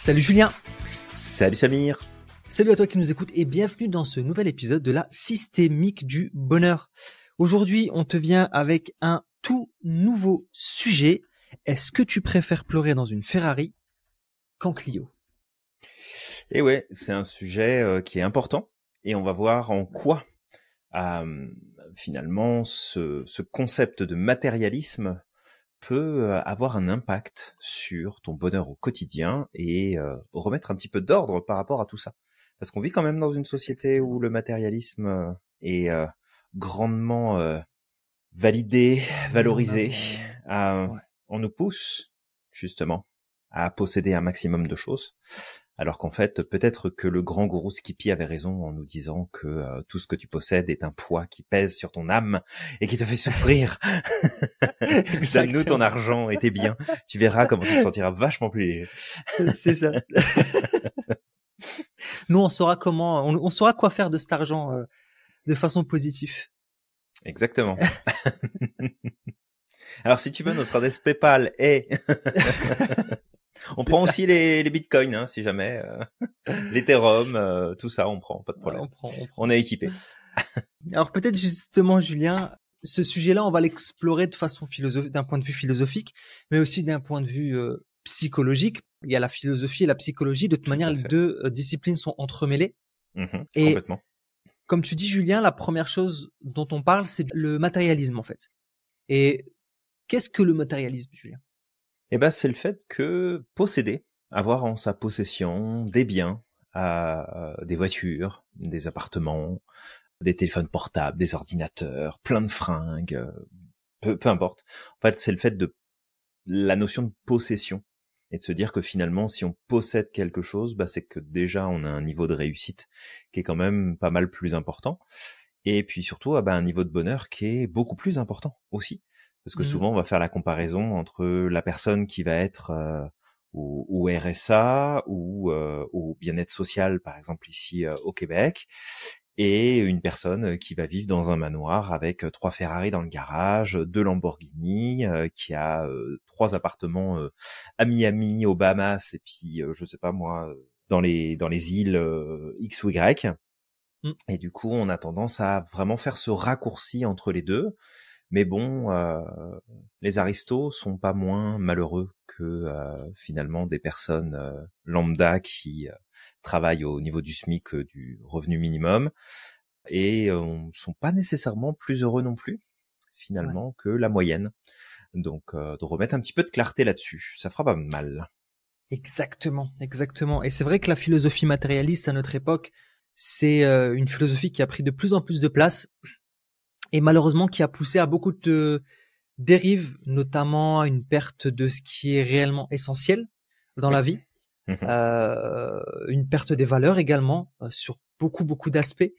Salut Julien. Salut Samir. Salut à toi qui nous écoutes et bienvenue dans ce nouvel épisode de la systémique du bonheur. Aujourd'hui, on te vient avec un tout nouveau sujet. Est-ce que tu préfères pleurer dans une Ferrari qu'en Clio? Et ouais, c'est un sujet qui est important et on va voir en quoi finalement ce concept de matérialisme peut avoir un impact sur ton bonheur au quotidien et remettre un petit peu d'ordre par rapport à tout ça. Parce qu'on vit quand même dans une société où le matérialisme est grandement validé, valorisé. On nous pousse justement à posséder un maximum de choses. Alors qu'en fait, peut-être que le grand gourou Skippy avait raison en nous disant que tout ce que tu possèdes est un poids qui pèse sur ton âme et qui te fait souffrir. Donne-nous ton argent et tes biens. Tu verras comment tu te sentiras vachement plus léger. C'est ça. Nous, on saura on saura quoi faire de cet argent de façon positive. Exactement. Alors, si tu veux, notre adresse PayPal est... On prend aussi les bitcoins, hein, si jamais. L'Ethereum, tout ça, on prend, pas de problème. On est équipé. Alors peut-être justement, Julien, ce sujet-là, on va l'explorer de façon philosophique, d'un point de vue philosophique, mais aussi d'un point de vue psychologique. Il y a la philosophie et la psychologie. De toute manière, les deux disciplines sont entremêlées. Et complètement. Comme tu dis, Julien, la première chose dont on parle, c'est le matérialisme, en fait. Et qu'est-ce que le matérialisme, Julien? Eh ben, c'est le fait que posséder, avoir en sa possession des biens, des voitures, des appartements, des téléphones portables, des ordinateurs, plein de fringues, peu importe. En fait, c'est le fait de la notion de possession et de se dire que finalement, si on possède quelque chose, bah, c'est que déjà on a un niveau de réussite qui est quand même pas mal plus important. Et puis surtout, un niveau de bonheur qui est beaucoup plus important aussi. Parce que souvent, on va faire la comparaison entre la personne qui va être au RSA ou au bien-être social, par exemple ici au Québec, et une personne qui va vivre dans un manoir avec 3 Ferrari dans le garage, 2 Lamborghini, qui a 3 appartements à Miami, aux Bahamas, et puis je sais pas moi, dans les îles X ou Y. Et du coup, on a tendance à vraiment faire ce raccourci entre les deux. Mais bon, les aristos sont pas moins malheureux que finalement des personnes lambda qui travaillent au niveau du SMIC, du revenu minimum, et sont pas nécessairement plus heureux non plus, finalement, que la moyenne. Donc, de remettre un petit peu de clarté là-dessus, ça fera pas mal. Exactement. Et c'est vrai que la philosophie matérialiste à notre époque, c'est une philosophie qui a pris de plus en plus de place. Et malheureusement qui a poussé à beaucoup de dérives, notamment à une perte de ce qui est réellement essentiel dans la vie, une perte des valeurs également sur beaucoup d'aspects,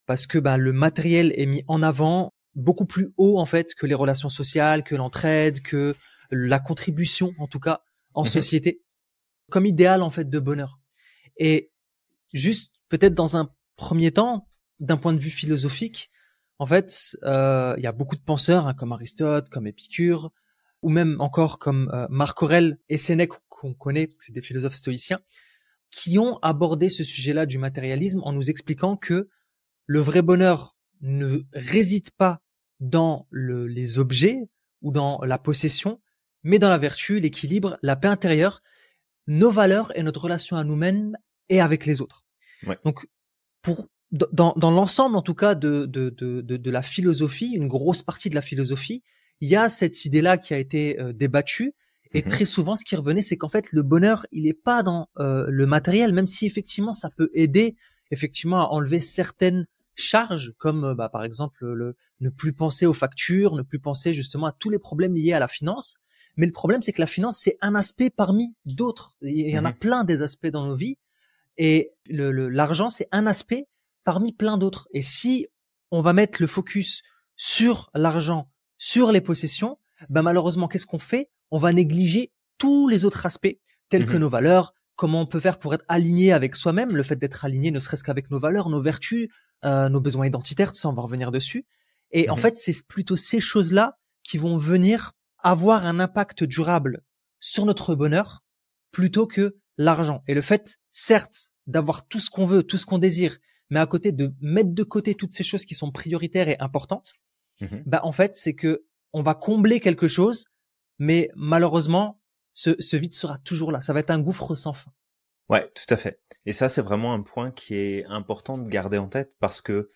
parce que le matériel est mis en avant beaucoup plus haut en fait que les relations sociales, que l'entraide, que la contribution en tout cas en société, comme idéal en fait de bonheur. Et juste peut-être dans un premier temps, d'un point de vue philosophique, en fait, il y a beaucoup de penseurs comme Aristote, comme Épicure, ou même encore comme Marc Aurèle et Sénèque qu'on connaît, parce que c'est des philosophes stoïciens, qui ont abordé ce sujet-là du matérialisme en nous expliquant que le vrai bonheur ne réside pas dans les objets ou dans la possession, mais dans la vertu, l'équilibre, la paix intérieure, nos valeurs et notre relation à nous-mêmes et avec les autres. Ouais. Donc, dans l'ensemble, en tout cas, de la philosophie, une grosse partie de la philosophie, il y a cette idée-là qui a été débattue. Et très souvent, ce qui revenait, c'est qu'en fait, le bonheur, il est pas dans le matériel, même si effectivement, ça peut aider effectivement à enlever certaines charges, comme par exemple ne plus penser aux factures, ne plus penser justement à tous les problèmes liés à la finance. Mais le problème, c'est que la finance, c'est un aspect parmi d'autres. Il y en a plein des aspects dans nos vies. Et l'argent, c'est un aspect parmi plein d'autres. Et si on va mettre le focus sur l'argent, sur les possessions, malheureusement, qu'est-ce qu'on fait? On va négliger tous les autres aspects, tels que nos valeurs, comment on peut faire pour être aligné avec soi-même, le fait d'être aligné ne serait-ce qu'avec nos valeurs, nos vertus, nos besoins identitaires, tout ça, on va revenir dessus. Et en fait, c'est plutôt ces choses-là qui vont venir avoir un impact durable sur notre bonheur, plutôt que l'argent et le fait, certes, d'avoir tout ce qu'on veut, tout ce qu'on désire, mais à côté de mettre de côté toutes ces choses qui sont prioritaires et importantes, bah en fait, c'est que on va combler quelque chose, mais malheureusement, ce vide sera toujours là. Ça va être un gouffre sans fin. Ouais, tout à fait. Et ça, c'est vraiment un point qui est important de garder en tête parce que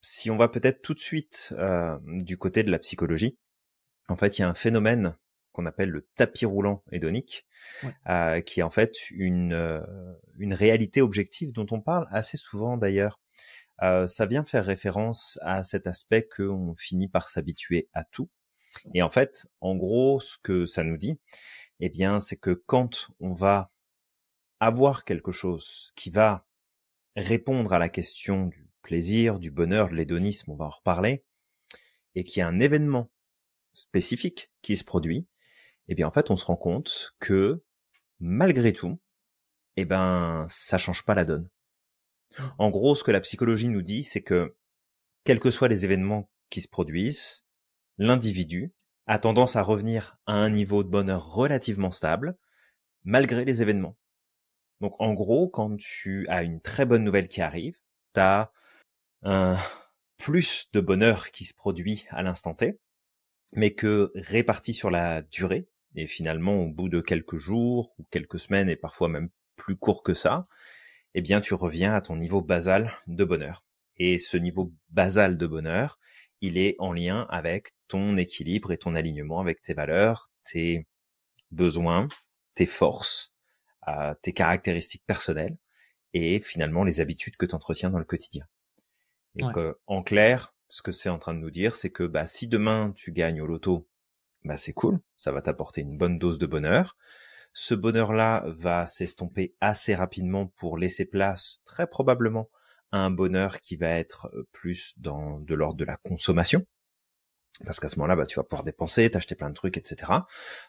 si on va peut-être tout de suite du côté de la psychologie, en fait, il y a un phénomène qu'on appelle le tapis roulant hédonique, qui est en fait une réalité objective dont on parle assez souvent d'ailleurs. Ça vient faire référence à cet aspect qu'on finit par s'habituer à tout. Et en fait, en gros, ce que ça nous dit, eh bien, c'est que quand on va avoir quelque chose qui va répondre à la question du plaisir, du bonheur, de l'hédonisme, on va en reparler, et qu'il y a un événement spécifique qui se produit, eh bien, en fait, on se rend compte que, malgré tout, eh ben, ça change pas la donne. En gros, ce que la psychologie nous dit, c'est que, quels que soient les événements qui se produisent, l'individu a tendance à revenir à un niveau de bonheur relativement stable, malgré les événements. Donc, en gros, quand tu as une très bonne nouvelle qui arrive, tu as un plus de bonheur qui se produit à l'instant T, mais que réparti sur la durée, et finalement au bout de quelques jours ou quelques semaines et parfois même plus court que ça, eh bien tu reviens à ton niveau basal de bonheur. Et ce niveau basal de bonheur, il est en lien avec ton équilibre et ton alignement avec tes valeurs, tes besoins, tes forces, tes caractéristiques personnelles et finalement les habitudes que tu entretiens dans le quotidien. Et donc, en clair, ce que c'est en train de nous dire, c'est que si demain tu gagnes au loto, c'est cool, ça va t'apporter une bonne dose de bonheur. Ce bonheur-là va s'estomper assez rapidement pour laisser place, très probablement, à un bonheur qui va être plus de l'ordre de la consommation. Parce qu'à ce moment-là, tu vas pouvoir dépenser, t'acheter plein de trucs, etc.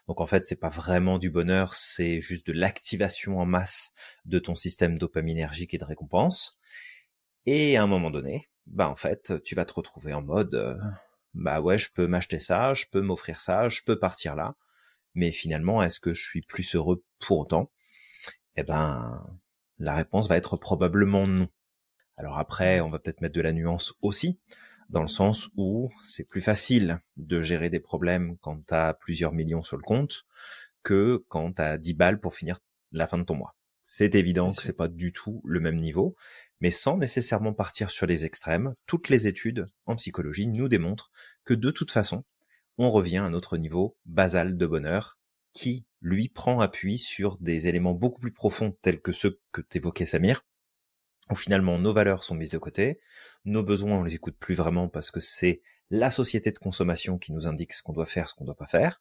Donc en fait, c'est pas vraiment du bonheur, c'est juste de l'activation en masse de ton système dopaminergique et de récompense. Et à un moment donné, en fait, tu vas te retrouver en mode, je peux m'acheter ça, je peux m'offrir ça, je peux partir là. Mais finalement, est-ce que je suis plus heureux pour autant? Eh ben, la réponse va être probablement non. Alors après, on va peut-être mettre de la nuance aussi, dans le sens où c'est plus facile de gérer des problèmes quand t'as plusieurs millions sur le compte que quand t'as 10 balles pour finir la fin de ton mois. C'est évident que c'est pas du tout le même niveau, mais sans nécessairement partir sur les extrêmes, toutes les études en psychologie nous démontrent que de toute façon, on revient à notre niveau basal de bonheur qui, lui, prend appui sur des éléments beaucoup plus profonds tels que ceux que t'évoquais Samir, où finalement nos valeurs sont mises de côté, nos besoins on les écoute plus vraiment parce que c'est la société de consommation qui nous indique ce qu'on doit faire, ce qu'on doit pas faire,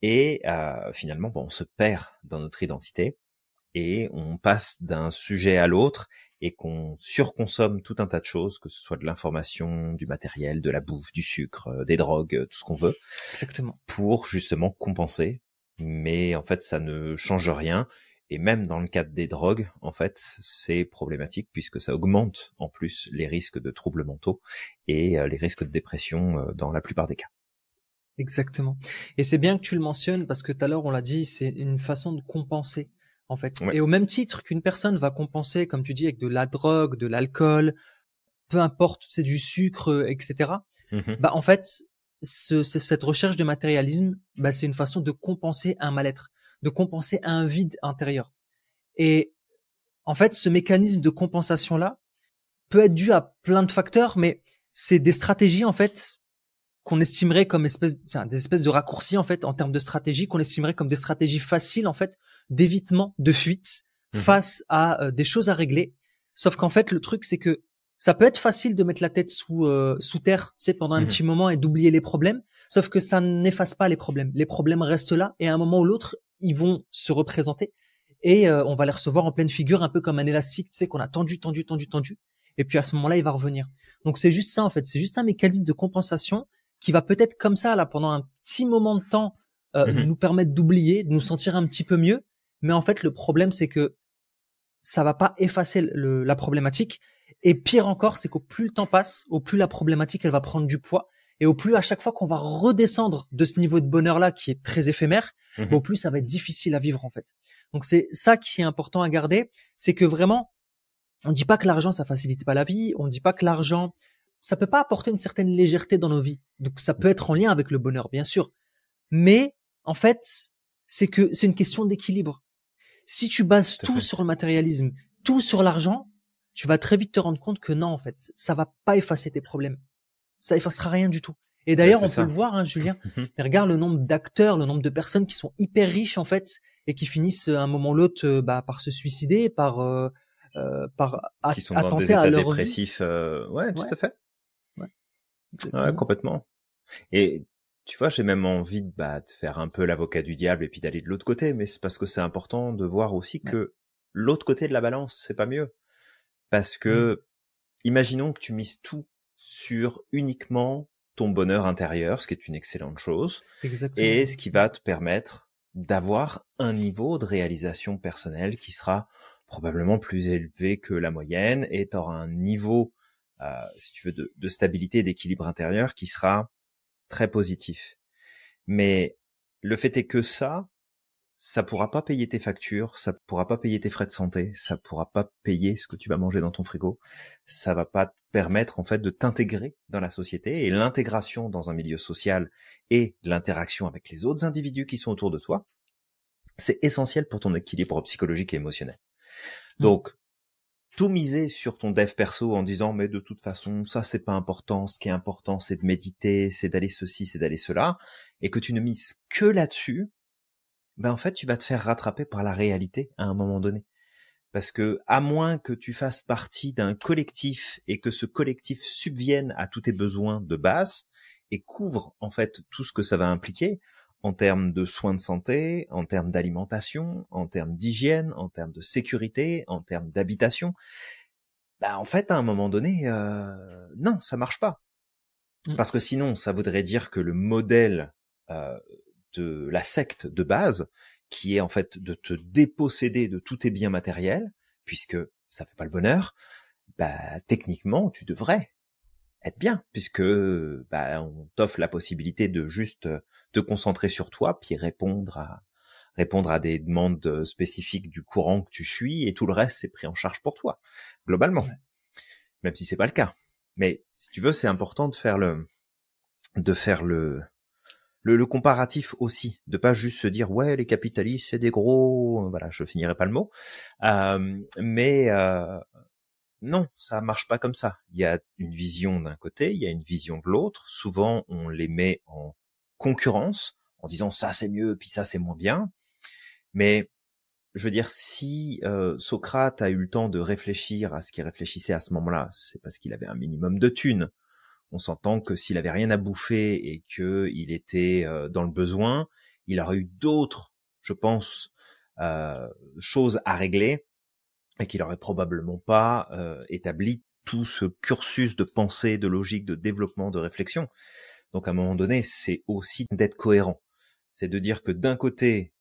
et finalement on se perd dans notre identité et on passe d'un sujet à l'autre et qu'on surconsomme tout un tas de choses, que ce soit de l'information, du matériel, de la bouffe, du sucre, des drogues, tout ce qu'on veut. Exactement. Pour justement compenser, mais en fait ça ne change rien. Et même dans le cadre des drogues, en fait, c'est problématique puisque ça augmente en plus les risques de troubles mentaux et les risques de dépression dans la plupart des cas. Exactement. Et c'est bien que tu le mentionnes parce que tout à l'heure, on l'a dit, c'est une façon de compenser, en fait. Ouais. Et au même titre qu'une personne va compenser, comme tu dis, avec de la drogue, de l'alcool, peu importe, c'est du sucre, etc. En fait, cette recherche de matérialisme, c'est une façon de compenser un mal-être, de compenser un vide intérieur. Et en fait, ce mécanisme de compensation-là peut être dû à plein de facteurs, mais c'est des stratégies, en fait, qu'on estimerait comme des espèces de raccourcis, en fait, en termes de stratégie, qu'on estimerait comme des stratégies faciles, en fait, d'évitement, de fuite face à des choses à régler. Sauf qu'en fait, le truc, c'est que ça peut être facile de mettre la tête sous terre, pendant un petit moment et d'oublier les problèmes. Sauf que ça n'efface pas les problèmes. Les problèmes restent là et à un moment ou l'autre, ils vont se représenter et on va les recevoir en pleine figure, un peu comme un élastique, qu'on a tendu. Et puis à ce moment-là, il va revenir. Donc c'est juste ça, en fait. C'est juste un mécanisme de compensation qui va peut-être comme ça, là, pendant un petit moment de temps, nous permettre d'oublier, de nous sentir un petit peu mieux. Mais en fait, le problème, c'est que ça va pas effacer la problématique. Et pire encore, c'est qu'au plus le temps passe, au plus la problématique, elle va prendre du poids. Et au plus, à chaque fois qu'on va redescendre de ce niveau de bonheur-là, qui est très éphémère, au plus, ça va être difficile à vivre, en fait. Donc, c'est ça qui est important à garder. C'est que vraiment, on dit pas que l'argent, ça facilite pas la vie. On dit pas que l'argent, ça peut pas apporter une certaine légèreté dans nos vies. Donc, ça peut être en lien avec le bonheur, bien sûr. Mais, en fait, c'est une question d'équilibre. Si tu bases tout sur le matérialisme, tout sur l'argent, tu vas très vite te rendre compte que non, en fait, ça va pas effacer tes problèmes. Ça effacera rien du tout. Et d'ailleurs, on peut le voir, hein, Julien. Mais regarde le nombre d'acteurs, le nombre de personnes qui sont hyper riches, en fait, et qui finissent à un moment ou l'autre, par se suicider, par qui sont dans des états dépressifs. Ouais, tout à fait. Ouais, complètement. Et tu vois, j'ai même envie de faire un peu l'avocat du diable et puis d'aller de l'autre côté, mais c'est parce que c'est important de voir aussi que l'autre côté de la balance, c'est pas mieux. Parce que, imaginons que tu mises tout sur uniquement ton bonheur intérieur, ce qui est une excellente chose, et ce qui va te permettre d'avoir un niveau de réalisation personnelle qui sera probablement plus élevé que la moyenne, et tu auras un niveau, si tu veux, de stabilité et d'équilibre intérieur qui sera très positif. Mais le fait est que ça pourra pas payer tes factures, ça pourra pas payer tes frais de santé, ça pourra pas payer ce que tu vas manger dans ton frigo, ça va pas te permettre en fait de t'intégrer dans la société, et l'intégration dans un milieu social et l'interaction avec les autres individus qui sont autour de toi, c'est essentiel pour ton équilibre psychologique et émotionnel. Donc, tout miser sur ton dev perso en disant mais de toute façon ça c'est pas important, ce qui est important c'est de méditer, c'est d'aller ceci, c'est d'aller cela, et que tu ne mises que là-dessus, en fait, tu vas te faire rattraper par la réalité à un moment donné. Parce que, à moins que tu fasses partie d'un collectif et que ce collectif subvienne à tous tes besoins de base et couvre, en fait, tout ce que ça va impliquer en termes de soins de santé, en termes d'alimentation, en termes d'hygiène, en termes de sécurité, en termes d'habitation, en fait, à un moment donné, non, ça marche pas. Parce que sinon, ça voudrait dire que le modèle de la secte de base, qui est en fait de te déposséder de tous tes biens matériels, puisque ça fait pas le bonheur, techniquement, tu devrais être bien, puisque on t'offre la possibilité de juste te concentrer sur toi, puis répondre à des demandes spécifiques du courant que tu suis, et tout le reste, c'est pris en charge pour toi, globalement. Même si c'est pas le cas. Mais si tu veux, c'est important de faire le comparatif aussi, de pas juste se dire ouais les capitalistes c'est des gros, voilà, je finirai pas le mot, mais non, ça marche pas comme ça. Il y a une vision d'un côté, il y a une vision de l'autre. Souvent on les met en concurrence en disant ça c'est mieux puis ça c'est moins bien. Mais je veux dire, si Socrate a eu le temps de réfléchir à ce qu'il réfléchissait à ce moment-là, c'est parce qu'il avait un minimum de thunes. On s'entend que s'il avait rien à bouffer et que il était dans le besoin, il aurait eu d'autres, je pense, choses à régler, et qu'il aurait probablement pas établi tout ce cursus de pensée, de logique, de développement, de réflexion. Donc à un moment donné, c'est aussi d'être cohérent. C'est de dire que d'un côté,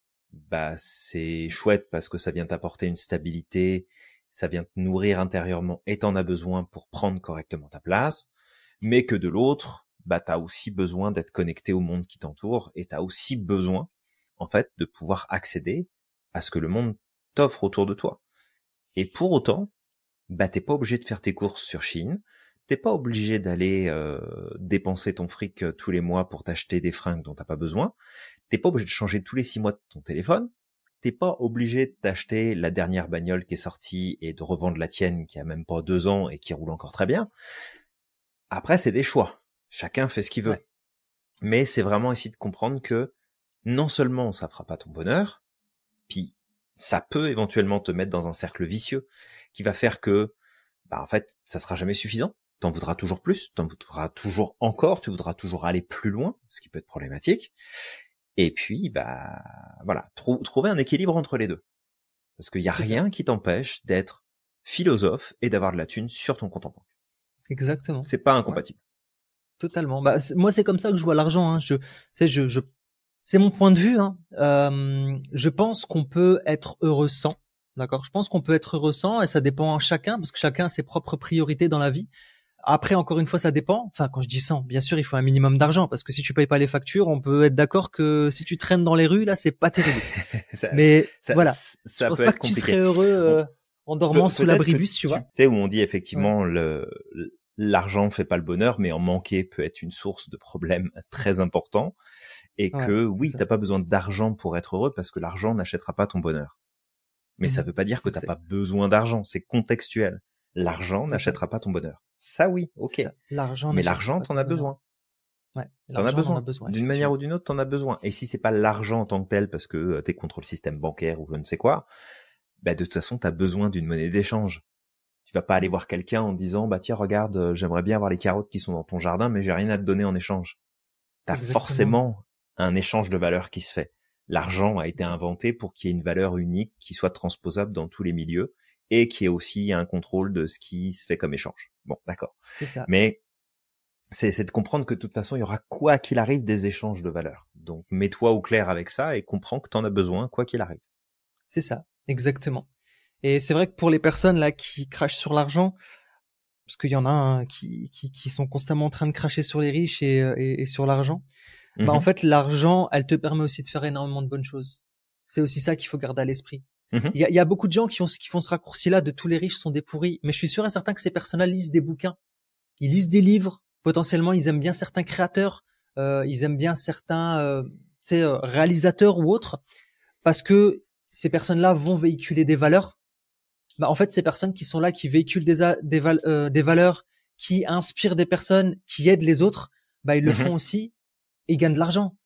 c'est chouette parce que ça vient t'apporter une stabilité, ça vient te nourrir intérieurement et t'en as besoin pour prendre correctement ta place. Mais que de l'autre, t'as aussi besoin d'être connecté au monde qui t'entoure, et t'as aussi besoin, en fait, de pouvoir accéder à ce que le monde t'offre autour de toi. Et pour autant, t'es pas obligé de faire tes courses sur Shein, t'es pas obligé d'aller dépenser ton fric tous les mois pour t'acheter des fringues dont t'as pas besoin, t'es pas obligé de changer tous les 6 mois ton téléphone, t'es pas obligé de t'acheter la dernière bagnole qui est sortie et de revendre la tienne qui a même pas 2 ans et qui roule encore très bien. Après, c'est des choix. Chacun fait ce qu'il veut. Ouais. Mais c'est vraiment essayer de comprendre que non seulement ça fera pas ton bonheur, puis ça peut éventuellement te mettre dans un cercle vicieux qui va faire que, en fait, ça sera jamais suffisant. T'en voudras toujours plus, t'en voudras toujours encore, tu voudras toujours aller plus loin, ce qui peut être problématique. Et puis, voilà, trouver un équilibre entre les deux. Parce qu'il y a rien qui t'empêche d'être philosophe et d'avoir de la thune sur ton compte en banque. Exactement. C'est pas incompatible. Ouais. Totalement. Moi, c'est comme ça que je vois l'argent. Hein. C'est mon point de vue. Hein. Je pense qu'on peut être heureux sans. D'accord. Je pense qu'on peut être heureux sans, et ça dépend à chacun, parce que chacun a ses propres priorités dans la vie. Après, encore une fois, ça dépend. Enfin, quand je dis 100, bien sûr, il faut un minimum d'argent parce que si tu payes pas les factures, on peut être d'accord que si tu traînes dans les rues, là, c'est pas terrible. Mais voilà, je pense peut pas être que tu compliqué. serais heureux en dormant sous l'abribus, tu vois. Tu sais, où on dit Ouais. effectivement l'argent fait pas le bonheur, mais en manquer peut être une source de problèmes très important. Et Ouais, que c'est oui, ça. t'as pas besoin d'argent pour être heureux parce que l'argent n'achètera pas ton bonheur. Mais ça veut pas dire que t'as pas Exact. besoin d'argent, c'est contextuel. L'argent C'est ça. n'achètera pas ton bonheur. Ça oui, C'est ok. ça. L'argent Mais n'achètera l'argent, pas t'en ton as bonheur. besoin. Ouais, T'en as l'argent, on en a besoin. besoin, D'une manière effectivement. ou d'une autre, t'en as besoin. Et si c'est pas l'argent en tant que tel parce que t'es contre le système bancaire ou je ne sais quoi, bah de toute façon, t'as besoin d'une monnaie d'échange. Tu vas pas aller voir quelqu'un en disant, bah tiens, regarde, j'aimerais bien avoir les carottes qui sont dans ton jardin, mais j'ai rien à te donner en échange. T'as Exactement. forcément un échange de valeurs qui se fait. L'argent a été inventé pour qu'il y ait une valeur unique qui soit transposable dans tous les milieux et qui ait aussi un contrôle de ce qui se fait comme échange. Bon, d'accord. C'est ça. Mais c'est de comprendre que de toute façon, il y aura quoi qu'il arrive des échanges de valeurs. Donc, mets-toi au clair avec ça et comprends que t'en as besoin quoi qu'il arrive. C'est ça. Exactement. Et c'est vrai que pour les personnes là qui crachent sur l'argent, parce qu'il y en a qui sont constamment en train de cracher sur les riches et sur l'argent, bah en Mhm, fait l'argent, elle te permet aussi de faire énormément de bonnes choses. C'est aussi ça qu'il faut garder à l'esprit. mhm, Il y a beaucoup de gens qui font ce raccourci-là de tous les riches sont des pourris, mais je suis sûr et certain que ces personnes-là lisent des bouquins, ils lisent des livres, potentiellement ils aiment bien certains créateurs, ils aiment bien certains tu sais, réalisateurs ou autres, parce que ces personnes-là vont véhiculer des valeurs. Bah en fait ces personnes qui sont là, qui véhiculent des valeurs, qui inspirent des personnes, qui aident les autres, bah ils le mhm. font aussi et ils gagnent de l'argent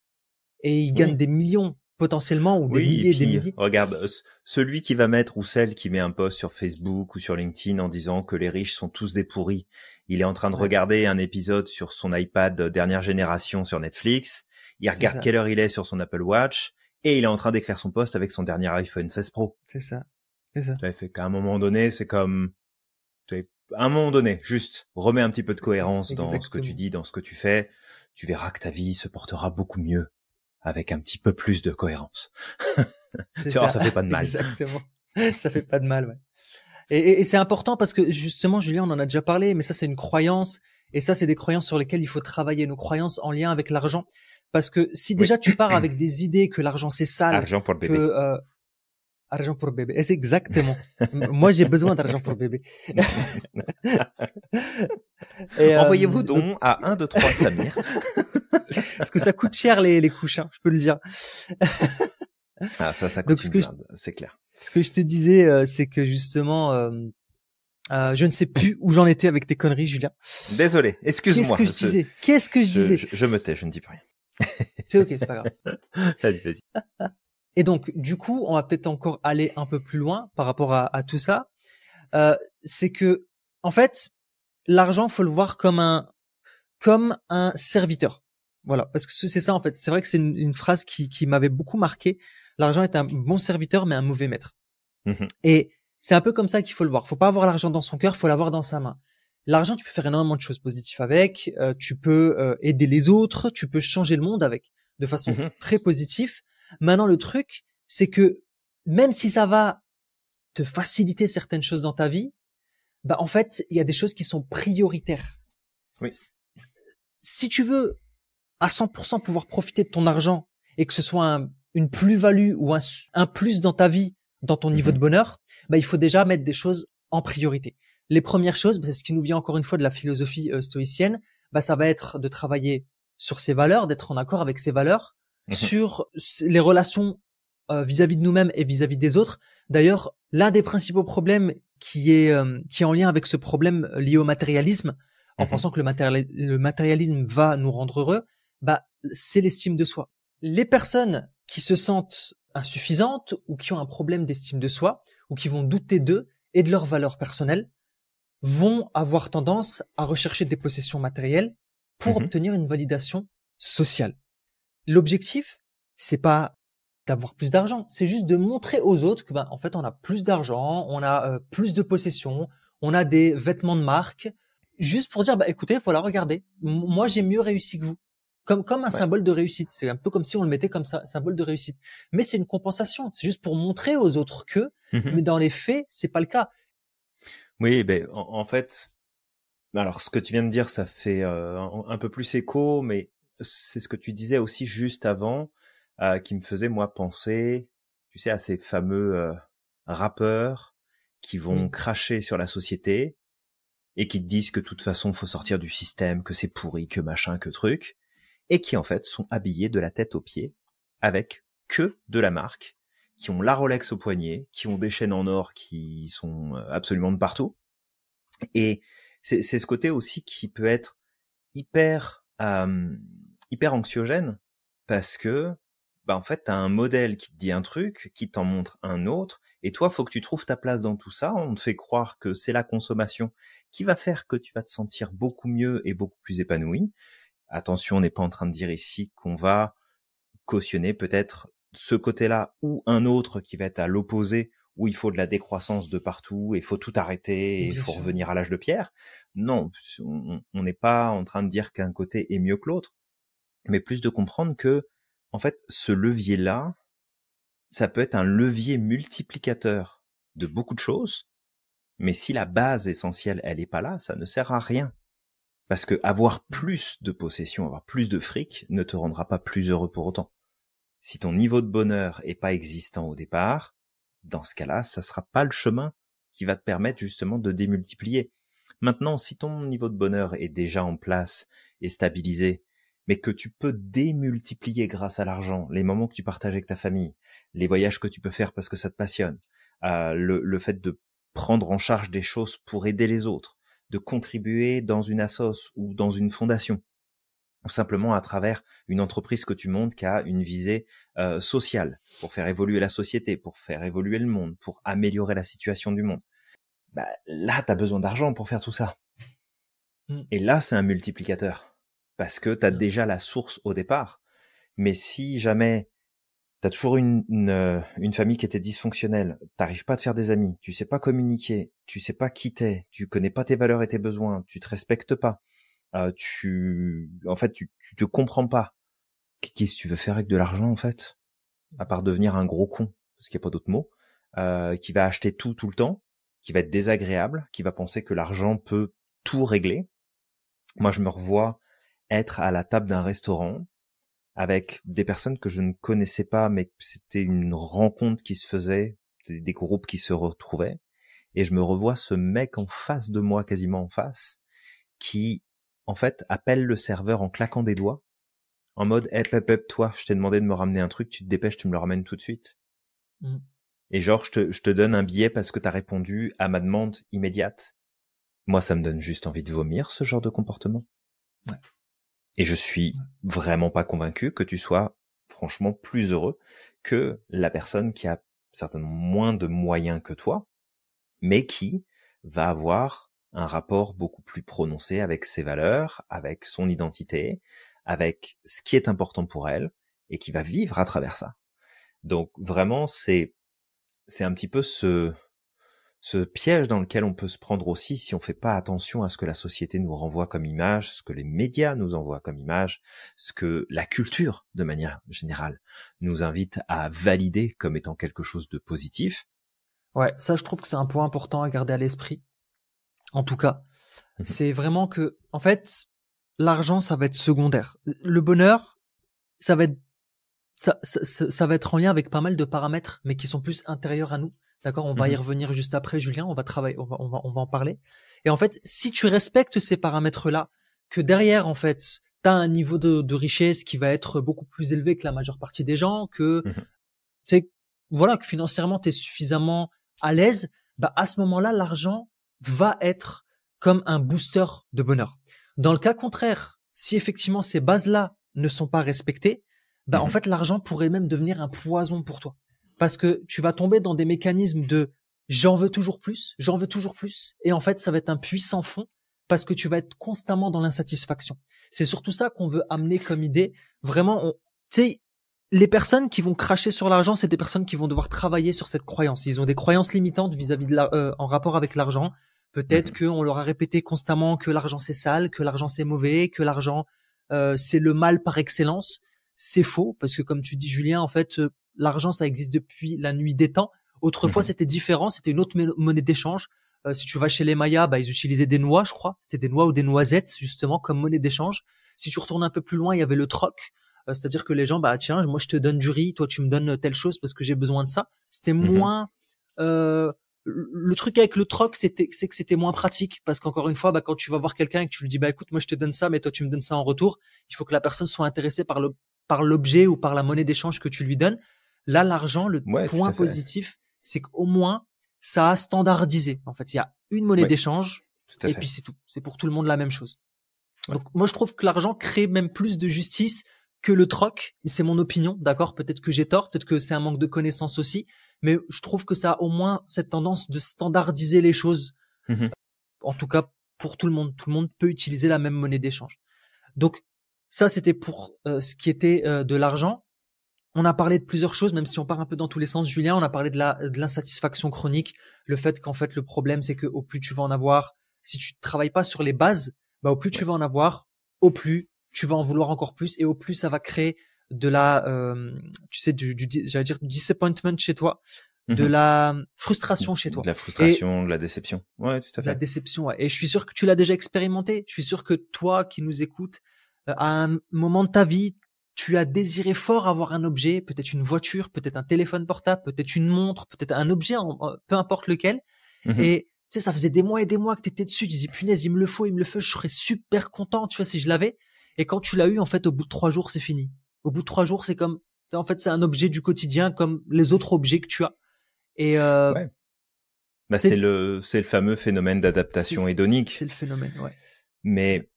et ils gagnent Oui. des millions potentiellement ou des Oui, et milliers et des puis milliers. regarde, celui qui va mettre ou celle qui met un post sur Facebook ou sur LinkedIn en disant que les riches sont tous des pourris, il est en train de Ouais, regarder un épisode sur son iPad dernière génération sur Netflix, il c'est regarde ça, quelle heure il est sur son Apple Watch, et il est en train d'écrire son post avec son dernier iPhone 16 Pro. c'est ça, c'est ça. Ça fait qu'à un moment donné, c'est comme, à un moment donné, juste remets un petit peu de cohérence dans ce que tu Exactement. dis, dans ce que tu fais, tu verras que ta vie se portera beaucoup mieux avec un petit peu plus de cohérence. C'est Tu vois, ça, ça fait pas de mal. exactement. Ça fait pas de mal, ouais. Et c'est important parce que justement, Julien, on en a déjà parlé, mais ça, c'est une croyance. Et ça, c'est des croyances sur lesquelles il faut travailler, nos croyances en lien avec l'argent. Parce que si Oui. déjà tu pars avec des idées que l'argent c'est sale, Argent pour le que bébé. argent pour bébé, et c'est exactement. Moi, j'ai besoin d'argent pour bébé. Et Envoyez-vous donc, donc à 1, 2, 3 Samir. parce que ça coûte cher les couches, hein, je peux le dire. Ah, ça Donc coûte une blinde, c'est clair. ce que je te disais, c'est que justement, je ne sais plus où j'en étais avec tes conneries, Julien. Désolé, Qu'est-ce excuse-moi. que je disais? Qu'est-ce que je disais? Je me tais, je ne dis plus C'est ok, c'est pas grave. rien. Vas-y. Et donc, du coup, on va peut-être encore aller un peu plus loin par rapport à tout ça. C'est que, en fait, l'argent, faut le voir comme un serviteur. Voilà, parce que c'est ça en fait. C'est vrai que c'est une phrase qui m'avait beaucoup marqué. L'argent est un bon serviteur, mais un mauvais maître. Mhm, Et c'est un peu comme ça qu'il faut le voir. Faut pas avoir l'argent dans son cœur, faut l'avoir dans sa main. L'argent, tu peux faire énormément de choses positives avec. Tu peux aider les autres, tu peux changer le monde avec, de façon mhm, très positive. Maintenant, le truc, c'est que même si ça va te faciliter certaines choses dans ta vie, bah en fait, il y a des choses qui sont prioritaires. oui. Si tu veux à 100% pouvoir profiter de ton argent et que ce soit une plus-value ou un plus dans ta vie, dans ton niveau Mhm, de bonheur, bah, il faut déjà mettre des choses en priorité. Les premières choses, bah, c'est ce qui nous vient encore une fois de la philosophie stoïcienne, bah, ça va être de travailler sur ses valeurs, d'être en accord avec ses valeurs, mhm, sur les relations vis-à-vis de nous-mêmes et vis-à-vis des autres. D'ailleurs, l'un des principaux problèmes qui est en lien avec ce problème lié au matérialisme, en mhm, pensant que le matérialisme va nous rendre heureux, bah, c'est l'estime de soi. Les personnes qui se sentent insuffisantes ou qui ont un problème d'estime de soi ou qui vont douter d'eux et de leurs valeurs personnelles vont avoir tendance à rechercher des possessions matérielles pour mhm. obtenir une validation sociale. L'objectif, c'est pas d'avoir plus d'argent, c'est juste de montrer aux autres que, ben, en fait, on a plus d'argent, on a plus de possessions, on a des vêtements de marque, juste pour dire, bah, écoutez, voilà, regardez, moi, j'ai mieux réussi que vous. Comme un Ouais. symbole de réussite. C'est un peu comme si on le mettait comme ça, symbole de réussite. Mais c'est une compensation. C'est juste pour montrer aux autres que, Mhm. mais dans les faits, c'est pas le cas. Oui, ben en fait, Alors, ce que tu viens de dire, ça fait un peu plus écho, mais c'est ce que tu disais aussi juste avant, qui me faisait, moi, penser, tu sais, à ces fameux rappeurs qui vont cracher sur la société et qui te disent que de toute façon, faut sortir du système, que c'est pourri, que machin, que truc, et qui, en fait, sont habillés de la tête aux pieds avec que de la marque, qui ont la Rolex au poignet, qui ont des chaînes en or qui sont absolument de partout. Et c'est ce côté aussi qui peut être hyper hyper anxiogène parce que bah en fait t'as un modèle qui te dit un truc, qui t'en montre un autre, et toi faut que tu trouves ta place dans tout ça. On te fait croire que c'est la consommation qui va faire que tu vas te sentir beaucoup mieux et beaucoup plus épanoui. Attention, on n'est pas en train de dire ici qu'on va cautionner peut-être ce côté-là ou un autre qui va être à l'opposé, où il faut de la décroissance de partout, et il faut tout arrêter, et il faut revenir à l'âge de pierre. Non, on n'est pas en train de dire qu'un côté est mieux que l'autre, mais plus de comprendre que, en fait, ce levier-là, ça peut être un levier multiplicateur de beaucoup de choses, mais si la base essentielle, elle est pas là, ça ne sert à rien. Parce que avoir plus de possession, avoir plus de fric, ne te rendra pas plus heureux pour autant. Si ton niveau de bonheur est pas existant au départ, dans ce cas-là, ça sera pas le chemin qui va te permettre justement de démultiplier. Maintenant, si ton niveau de bonheur est déjà en place et stabilisé, mais que tu peux démultiplier grâce à l'argent, les moments que tu partages avec ta famille, les voyages que tu peux faire parce que ça te passionne, le fait de prendre en charge des choses pour aider les autres, de contribuer dans une assoce ou dans une fondation, ou simplement à travers une entreprise que tu montes qui a une visée sociale, pour faire évoluer la société, pour faire évoluer le monde, pour améliorer la situation du monde. Bah, là, tu as besoin d'argent pour faire tout ça. Et là, c'est un multiplicateur, parce que tu as déjà la source au départ. Mais si jamais tu as toujours une famille qui était dysfonctionnelle, t'arrives pas à te faire des amis, tu sais pas communiquer, tu sais pas qui t'es, tu connais pas tes valeurs et tes besoins, tu te respectes pas, tu te comprends pas. Qu'est-ce que tu veux faire avec de l'argent, en fait? À part devenir un gros con, parce qu'il n'y a pas d'autre mot, qui va acheter tout le temps, qui va être désagréable, qui va penser que l'argent peut tout régler. Moi, je me revois être à la table d'un restaurant avec des personnes que je ne connaissais pas, mais c'était une rencontre qui se faisait, des groupes qui se retrouvaient, et je me revois ce mec en face de moi, quasiment en face, qui, en fait, appelle le serveur en claquant des doigts, en mode « Hep, toi, je t'ai demandé de me ramener un truc, tu te dépêches, tu me le ramènes tout de suite. » Et genre, je te donne un billet parce que t'as répondu à ma demande immédiate. Moi, ça me donne juste envie de vomir, ce genre de comportement. Ouais. Et je suis vraiment pas convaincu que tu sois franchement plus heureux que la personne qui a certainement moins de moyens que toi, mais qui va avoir un rapport beaucoup plus prononcé avec ses valeurs, avec son identité, avec ce qui est important pour elle, et qui va vivre à travers ça. Donc vraiment, c'est un petit peu ce piège dans lequel on peut se prendre aussi si on fait pas attention à ce que la société nous renvoie comme image, ce que les médias nous envoient comme image, ce que la culture, de manière générale, nous invite à valider comme étant quelque chose de positif. Ouais, ça, je trouve que c'est un point important à garder à l'esprit. En tout cas, c'est vraiment que, en fait, l'argent, ça va être secondaire. Le bonheur, ça va être, ça va être en lien avec pas mal de paramètres, mais qui sont plus intérieurs à nous. D'accord? On va y revenir juste après, Julien. On va travailler, on va en parler. Et en fait, si tu respectes ces paramètres-là, que derrière, en fait, t'as un niveau de richesse qui va être beaucoup plus élevé que la majeure partie des gens, que, tu sais, voilà, que financièrement, t'es suffisamment à l'aise, bah, à ce moment-là, l'argent va être comme un booster de bonheur. Dans le cas contraire, si effectivement ces bases-là ne sont pas respectées, bah, en fait, l'argent pourrait même devenir un poison pour toi. Parce que tu vas tomber dans des mécanismes de j'en veux toujours plus, et en fait, ça va être un puits sans fond parce que tu vas être constamment dans l'insatisfaction. C'est surtout ça qu'on veut amener comme idée. Vraiment, tu sais, les personnes qui vont cracher sur l'argent, c'est des personnes qui vont devoir travailler sur cette croyance. Ils ont des croyances limitantes vis-à-vis de en rapport avec l'argent. Peut-être qu'on leur a répété constamment que l'argent c'est sale, que l'argent c'est mauvais, que l'argent c'est le mal par excellence. C'est faux parce que comme tu dis Julien, en fait, l'argent ça existe depuis la nuit des temps. Autrefois c'était différent, c'était une autre monnaie d'échange. Si tu vas chez les Mayas, bah ils utilisaient des noix, je crois. C'était des noix ou des noisettes justement comme monnaie d'échange. Si tu retournes un peu plus loin, il y avait le troc. C'est-à-dire que les gens, bah tiens, moi je te donne du riz, toi tu me donnes telle chose parce que j'ai besoin de ça. C'était moins le truc avec le troc, c'est que c'était moins pratique parce qu'encore une fois, bah quand tu vas voir quelqu'un et que tu lui dis bah écoute, moi je te donne ça, mais toi tu me donnes ça en retour, il faut que la personne soit intéressée par l'objet ou par la monnaie d'échange que tu lui donnes. Là, l'argent, le Ouais, tout point à fait. positif, c'est qu'au moins ça a standardisé. En fait, il y a une monnaie Ouais, d'échange tout à et fait. puis c'est tout. C'est pour tout le monde la même chose. Ouais. Donc moi je trouve que l'argent crée même plus de justice que le troc. C'est mon opinion, d'accord? Peut-être que j'ai tort, peut-être que c'est un manque de connaissance aussi, mais je trouve que ça a au moins cette tendance de standardiser les choses. Mhm. En tout cas pour tout le monde. Tout le monde peut utiliser la même monnaie d'échange. Donc ça c'était pour ce qui était de l'argent. On a parlé de plusieurs choses, même si on part un peu dans tous les sens, Julien. On a parlé de l'insatisfaction chronique, le fait qu'en fait le problème c'est que au plus tu vas en avoir, si tu travailles pas sur les bases, bah au plus tu Ouais. vas en avoir, au plus tu vas en vouloir encore plus et au plus ça va créer de la, tu sais, j'allais dire du disappointment chez toi, de Mhm. la frustration chez De toi la et frustration, de la déception. Ouais, tout à de la fait. déception. Ouais. Et je suis sûr que tu l'as déjà expérimenté. Je suis sûr que toi qui nous écoutes, à un moment de ta vie, tu as désiré fort avoir un objet, peut-être une voiture, peut-être un téléphone portable, peut-être une montre, peut-être un objet, peu importe lequel. Mhm. Et tu sais, ça faisait des mois et des mois que tu étais dessus. Tu disais, punaise, il me le faut, je serais super content, tu vois, si je l'avais. Et quand tu l'as eu, en fait, au bout de 3 jours, c'est fini. Au bout de 3 jours, c'est comme, en fait, c'est un objet du quotidien comme les autres objets que tu as. Et Ouais. Bah, c'est c'est le fameux phénomène c'est d'adaptation c'est hédonique. le phénomène, ouais. Ouais. Mais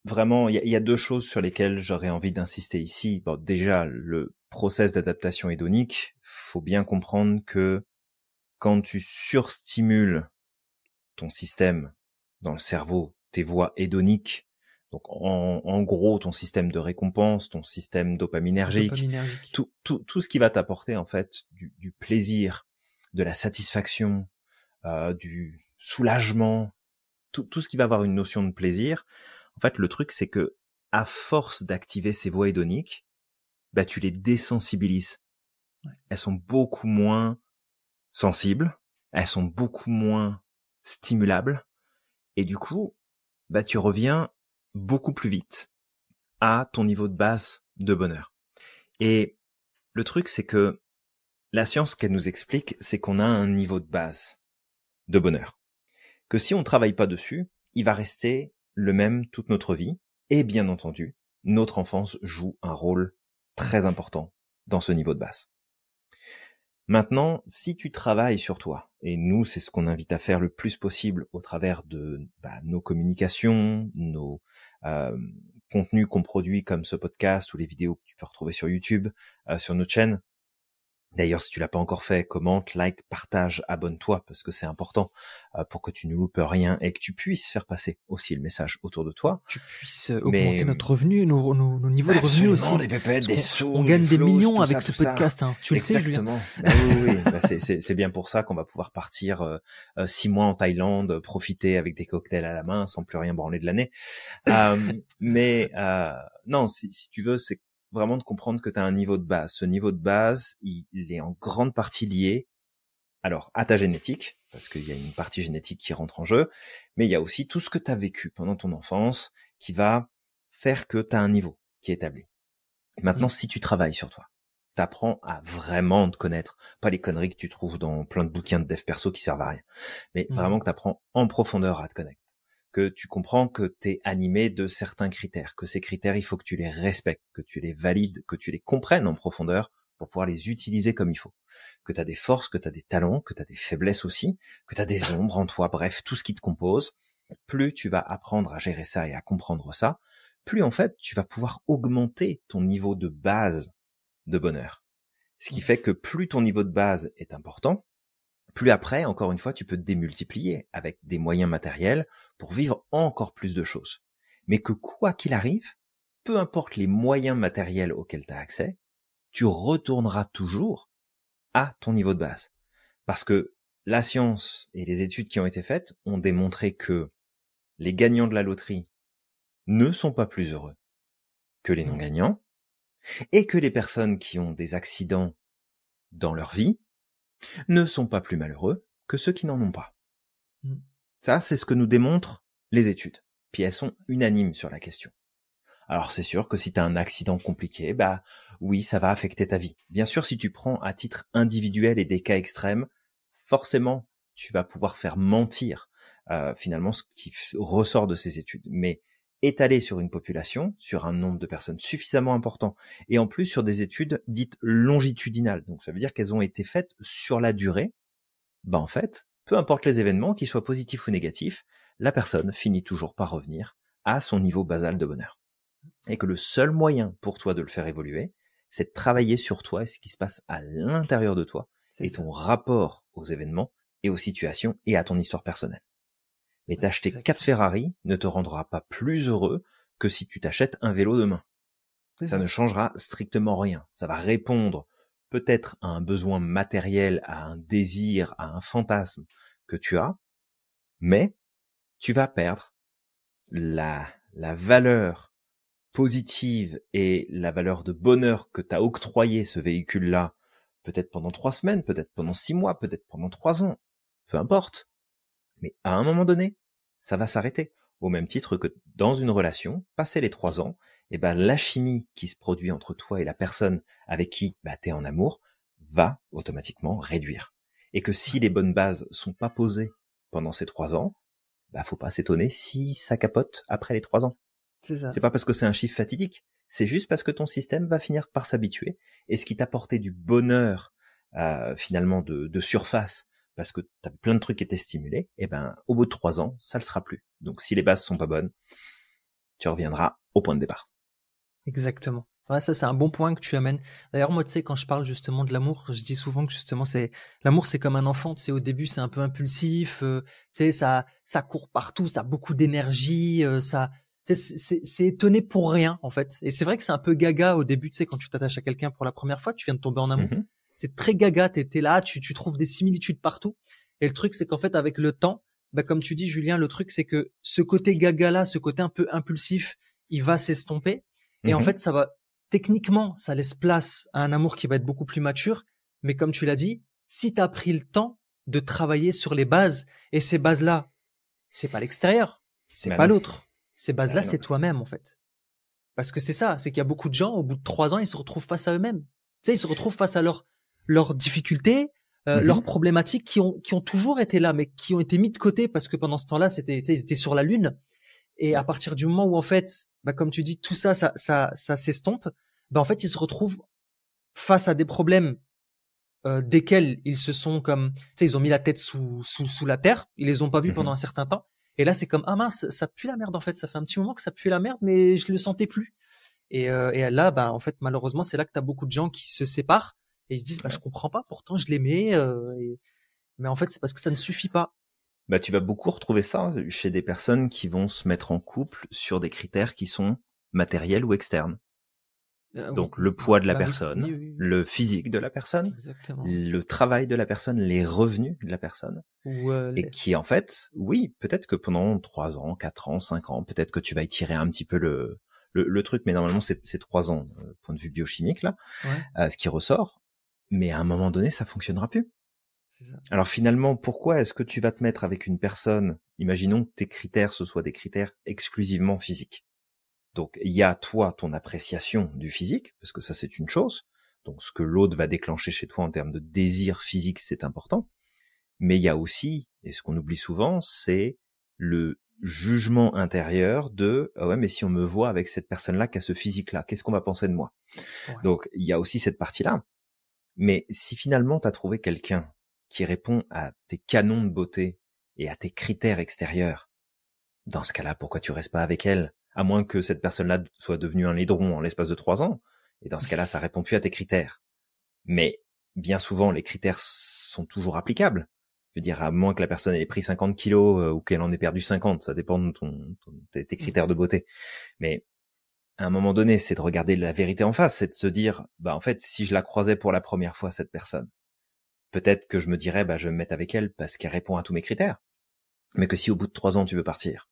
vraiment, il y a deux choses sur lesquelles j'aurais envie d'insister ici. Bon, déjà, le process d'adaptation hédonique, faut bien comprendre que quand tu surstimules ton système dans le cerveau, tes voies hédoniques, donc en gros ton système de récompense, ton système dopaminergique, Dopaminergique. tout ce qui va t'apporter en fait du plaisir, de la satisfaction, du soulagement, tout ce qui va avoir une notion de plaisir. En fait, le truc c'est que à force d'activer ces voies hédoniques, bah tu les désensibilises. Ouais. Elles sont beaucoup moins sensibles, elles sont beaucoup moins stimulables. Et du coup, bah, tu reviens beaucoup plus vite à ton niveau de base de bonheur. Et le truc, c'est que la science qu'elle nous explique, c'est qu'on a un niveau de base de bonheur. Que si on ne travaille pas dessus, il va rester le même toute notre vie. Et bien entendu, notre enfance joue un rôle très important dans ce niveau de base. Maintenant, si tu travailles sur toi, et nous, c'est ce qu'on invite à faire le plus possible au travers de nos communications, nos contenus qu'on produit comme ce podcast ou les vidéos que tu peux retrouver sur YouTube, sur notre chaîne. D'ailleurs, si tu l'as pas encore fait, commente, like, partage, abonne-toi parce que c'est important pour que tu ne loupes rien et que tu puisses faire passer aussi le message autour de toi. Tu puisses Mais augmenter notre revenu, nos niveaux de revenus aussi. absolument, des pépettes, des Parce sous, on du gagne des flow, millions tout avec ça, ce tout ça. podcast, hein. Tu le sais, Julien. Exactement. Bah oui. Bah c'est bien pour ça qu'on va pouvoir partir 6 mois en Thaïlande, profiter avec des cocktails à la main sans plus rien branler de l'année. Non, si tu veux, c'est vraiment de comprendre que tu as un niveau de base. Ce niveau de base, il est en grande partie lié alors à ta génétique, parce qu'il y a une partie génétique qui rentre en jeu, mais il y a aussi tout ce que tu as vécu pendant ton enfance qui va faire que tu as un niveau qui est établi. Maintenant, si tu travailles sur toi, t'apprends à vraiment te connaître, pas les conneries que tu trouves dans plein de bouquins de dev perso qui servent à rien, mais vraiment que t'apprends en profondeur à te connaître, que tu comprends que t'es animé de certains critères, que ces critères, il faut que tu les respectes, que tu les valides, que tu les comprennes en profondeur pour pouvoir les utiliser comme il faut, que t'as des forces, que t'as des talents, que t'as des faiblesses aussi, que t'as des ombres en toi, bref, tout ce qui te compose. Plus tu vas apprendre à gérer ça et à comprendre ça, plus en fait tu vas pouvoir augmenter ton niveau de base de bonheur. Ce qui fait que plus ton niveau de base est important, plus après, encore une fois, tu peux te démultiplier avec des moyens matériels pour vivre encore plus de choses. Mais que quoi qu'il arrive, peu importe les moyens matériels auxquels tu as accès, tu retourneras toujours à ton niveau de base. Parce que la science et les études qui ont été faites ont démontré que les gagnants de la loterie ne sont pas plus heureux que les non-gagnants, et que les personnes qui ont des accidents dans leur vie ne sont pas plus malheureux que ceux qui n'en ont pas. Mm. Ça, c'est ce que nous démontrent les études. Puis elles sont unanimes sur la question. Alors c'est sûr que si tu as un accident compliqué, bah oui, ça va affecter ta vie. Bien sûr, si tu prends à titre individuel et des cas extrêmes, forcément, tu vas pouvoir faire mentir finalement ce qui ressort de ces études. Mais étalé sur une population, sur un nombre de personnes suffisamment important, et en plus sur des études dites longitudinales, donc ça veut dire qu'elles ont été faites sur la durée, bah en fait, peu importe les événements, qu'ils soient positifs ou négatifs, la personne finit toujours par revenir à son niveau basal de bonheur. Et que le seul moyen pour toi de le faire évoluer, c'est de travailler sur toi et ce qui se passe à l'intérieur de toi et ton rapport aux événements et aux situations et à ton histoire personnelle. Mais t'acheter 4 Ferrari ne te rendra pas plus heureux que si tu t'achètes un vélo demain. Ça ne changera strictement rien. Ça va répondre peut-être à un besoin matériel, à un désir, à un fantasme que tu as, mais tu vas perdre la valeur positive et la valeur de bonheur que t'as octroyé ce véhicule-là, peut-être pendant 3 semaines, peut-être pendant 6 mois, peut-être pendant 3 ans, peu importe. Mais à un moment donné, ça va s'arrêter. Au même titre que dans une relation, passé les 3 ans, et ben la chimie qui se produit entre toi et la personne avec qui t'es en amour va automatiquement réduire. Et que si les bonnes bases sont pas posées pendant ces 3 ans, faut pas s'étonner si ça capote après les 3 ans. C'est pas parce que c'est un chiffre fatidique, c'est juste parce que ton système va finir par s'habituer. Et ce qui t'apportait du bonheur finalement de surface, parce que t'as plein de trucs qui étaient stimulés, et au bout de 3 ans, ça le sera plus. Donc si les bases sont pas bonnes, tu reviendras au point de départ. Exactement. Ouais, ça c'est un bon point que tu amènes. D'ailleurs, moi, tu sais, quand je parle justement de l'amour, je dis souvent que justement l'amour, c'est comme un enfant. Tu sais, au début, c'est un peu impulsif. Tu sais, ça court partout, ça a beaucoup d'énergie. C'est étonné pour rien en fait. Et c'est vrai que c'est un peu gaga au début. Tu sais, quand tu t'attaches à quelqu'un pour la première fois, tu viens de tomber en amour. C'est très gaga. T'es là, tu trouves des similitudes partout. Et le truc, c'est qu'en fait, avec le temps, comme tu dis, Julien, le truc, c'est que ce côté gaga là, ce côté un peu impulsif, il va s'estomper. Et en fait, techniquement, ça laisse place à un amour qui va être beaucoup plus mature. Mais comme tu l'as dit, si tu as pris le temps de travailler sur les bases, et ces bases-là, c'est pas l'extérieur, c'est pas l'autre. Ces bases-là, c'est toi-même, en fait. Parce que c'est ça, c'est qu'il y a beaucoup de gens, au bout de 3 ans, ils se retrouvent face à eux-mêmes. Tu sais, ils se retrouvent face à leurs difficultés, leurs problématiques qui ont toujours été là, mais qui ont été mis de côté parce que pendant ce temps-là, ils étaient sur la lune. Et à partir du moment où, en fait, comme tu dis, tout ça s'estompe, en fait, ils se retrouvent face à des problèmes desquels ils se sont comme, tu sais, ils ont mis la tête sous la terre, ils les ont pas vus pendant un certain temps. Et là, c'est comme, ah mince, ça pue la merde, en fait. Ça fait un petit moment que ça pue la merde, mais je le sentais plus. Et là, en fait, malheureusement, c'est là que tu as beaucoup de gens qui se séparent et ils se disent, je comprends pas, pourtant je l'aimais, mais en fait, c'est parce que ça ne suffit pas. Tu vas beaucoup retrouver ça chez des personnes qui vont se mettre en couple sur des critères qui sont matériels ou externes. Donc le poids de la personne, le physique de la personne, le travail de la personne, les revenus de la personne. Et qui en fait, oui, peut-être que pendant 3 ans, 4 ans, 5 ans, peut-être que tu vas étirer un petit peu le truc, mais normalement c'est 3 ans, point de vue biochimique là, ce qui ressort. Mais à un moment donné, ça fonctionnera plus. Alors finalement, pourquoi est-ce que tu vas te mettre avec une personne, imaginons que tes critères, ce soient des critères exclusivement physiques. Donc il y a toi, ton appréciation du physique, parce que ça c'est une chose, donc ce que l'autre va déclencher chez toi en termes de désir physique, c'est important, mais il y a aussi, et ce qu'on oublie souvent, c'est le jugement intérieur de « ah ouais, mais si on me voit avec cette personne-là qui a ce physique-là, qu'est-ce qu'on va penser de moi ?» Donc il y a aussi cette partie-là. Mais si finalement tu as trouvé quelqu'un qui répond à tes canons de beauté et à tes critères extérieurs, dans ce cas-là, pourquoi tu restes pas avec elle? À moins que cette personne-là soit devenue un laidron en l'espace de 3 ans. Et dans ce cas-là, ça répond plus à tes critères. Mais bien souvent, les critères sont toujours applicables. Je veux dire, à moins que la personne ait pris 50 kilos ou qu'elle en ait perdu 50, ça dépend de tes critères de beauté. Mais à un moment donné, c'est de regarder la vérité en face, c'est de se dire, en fait, si je la croisais pour la première fois, cette personne, peut-être que je me dirais, je vais me mettre avec elle parce qu'elle répond à tous mes critères. Mais que si au bout de 3 ans, tu veux partir,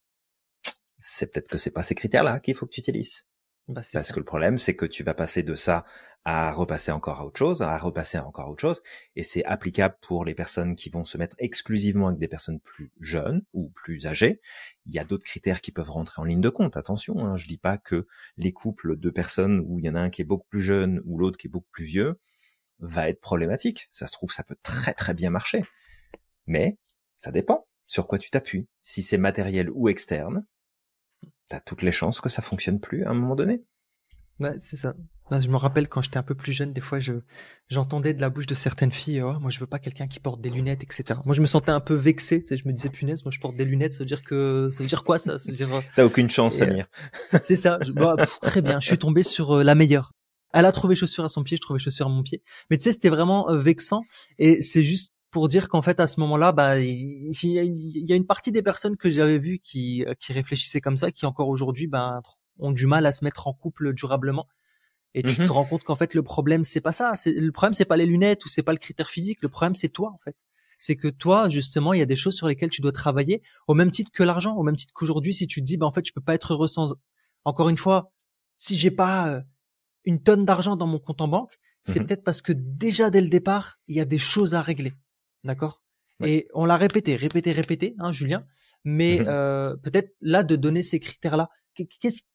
c'est peut-être que c'est pas ces critères-là qu'il faut que tu utilises. Bah, c'est Parce ça. que le problème, c'est que tu vas passer de ça à repasser encore à autre chose, à repasser à encore à autre chose. Et c'est applicable pour les personnes qui vont se mettre exclusivement avec des personnes plus jeunes ou plus âgées. Il y a d'autres critères qui peuvent rentrer en ligne de compte. Attention, hein, je dis pas que les couples de personnes où il y en a un qui est beaucoup plus jeune ou l'autre qui est beaucoup plus vieux va être problématique. Ça se trouve, ça peut très très bien marcher. Mais ça dépend sur quoi tu t'appuies. Si c'est matériel ou externe, t'as toutes les chances que ça fonctionne plus à un moment donné. Ouais, c'est ça. Non, je me rappelle quand j'étais un peu plus jeune, des fois, j'entendais de la bouche de certaines filles, oh, moi, je veux pas quelqu'un qui porte des lunettes, etc. Moi, je me sentais un peu vexé, tu sais, je me disais, punaise, moi, je porte des lunettes, ça veut dire quoi, ça? Ça veut dire, T'as aucune chance, et, Samir. c'est ça. Très bien. Je suis tombé sur la meilleure. Elle a trouvé chaussure à son pied, je trouvais chaussure à mon pied. Mais tu sais, c'était vraiment vexant. Et c'est juste pour dire qu'en fait, à ce moment-là, bah, il y a une partie des personnes que j'avais vues qui réfléchissaient comme ça, qui encore aujourd'hui, ben, ont du mal à se mettre en couple durablement. Et tu te Mhm. rends compte qu'en fait, le problème, c'est pas ça. Le problème, c'est pas les lunettes ou c'est pas le critère physique. Le problème, c'est toi, en fait. C'est que toi, justement, il y a des choses sur lesquelles tu dois travailler au même titre que l'argent, au même titre qu'aujourd'hui, si tu te dis, bah, en fait, je peux pas être heureux sans, encore une fois, si j'ai pas une tonne d'argent dans mon compte en banque, c'est Mhm. peut-être parce que déjà dès le départ, il y a des choses à régler. D'accord? Ouais. Et on l'a répété, hein, Julien. Mais Mhm. peut-être là de donner ces critères-là.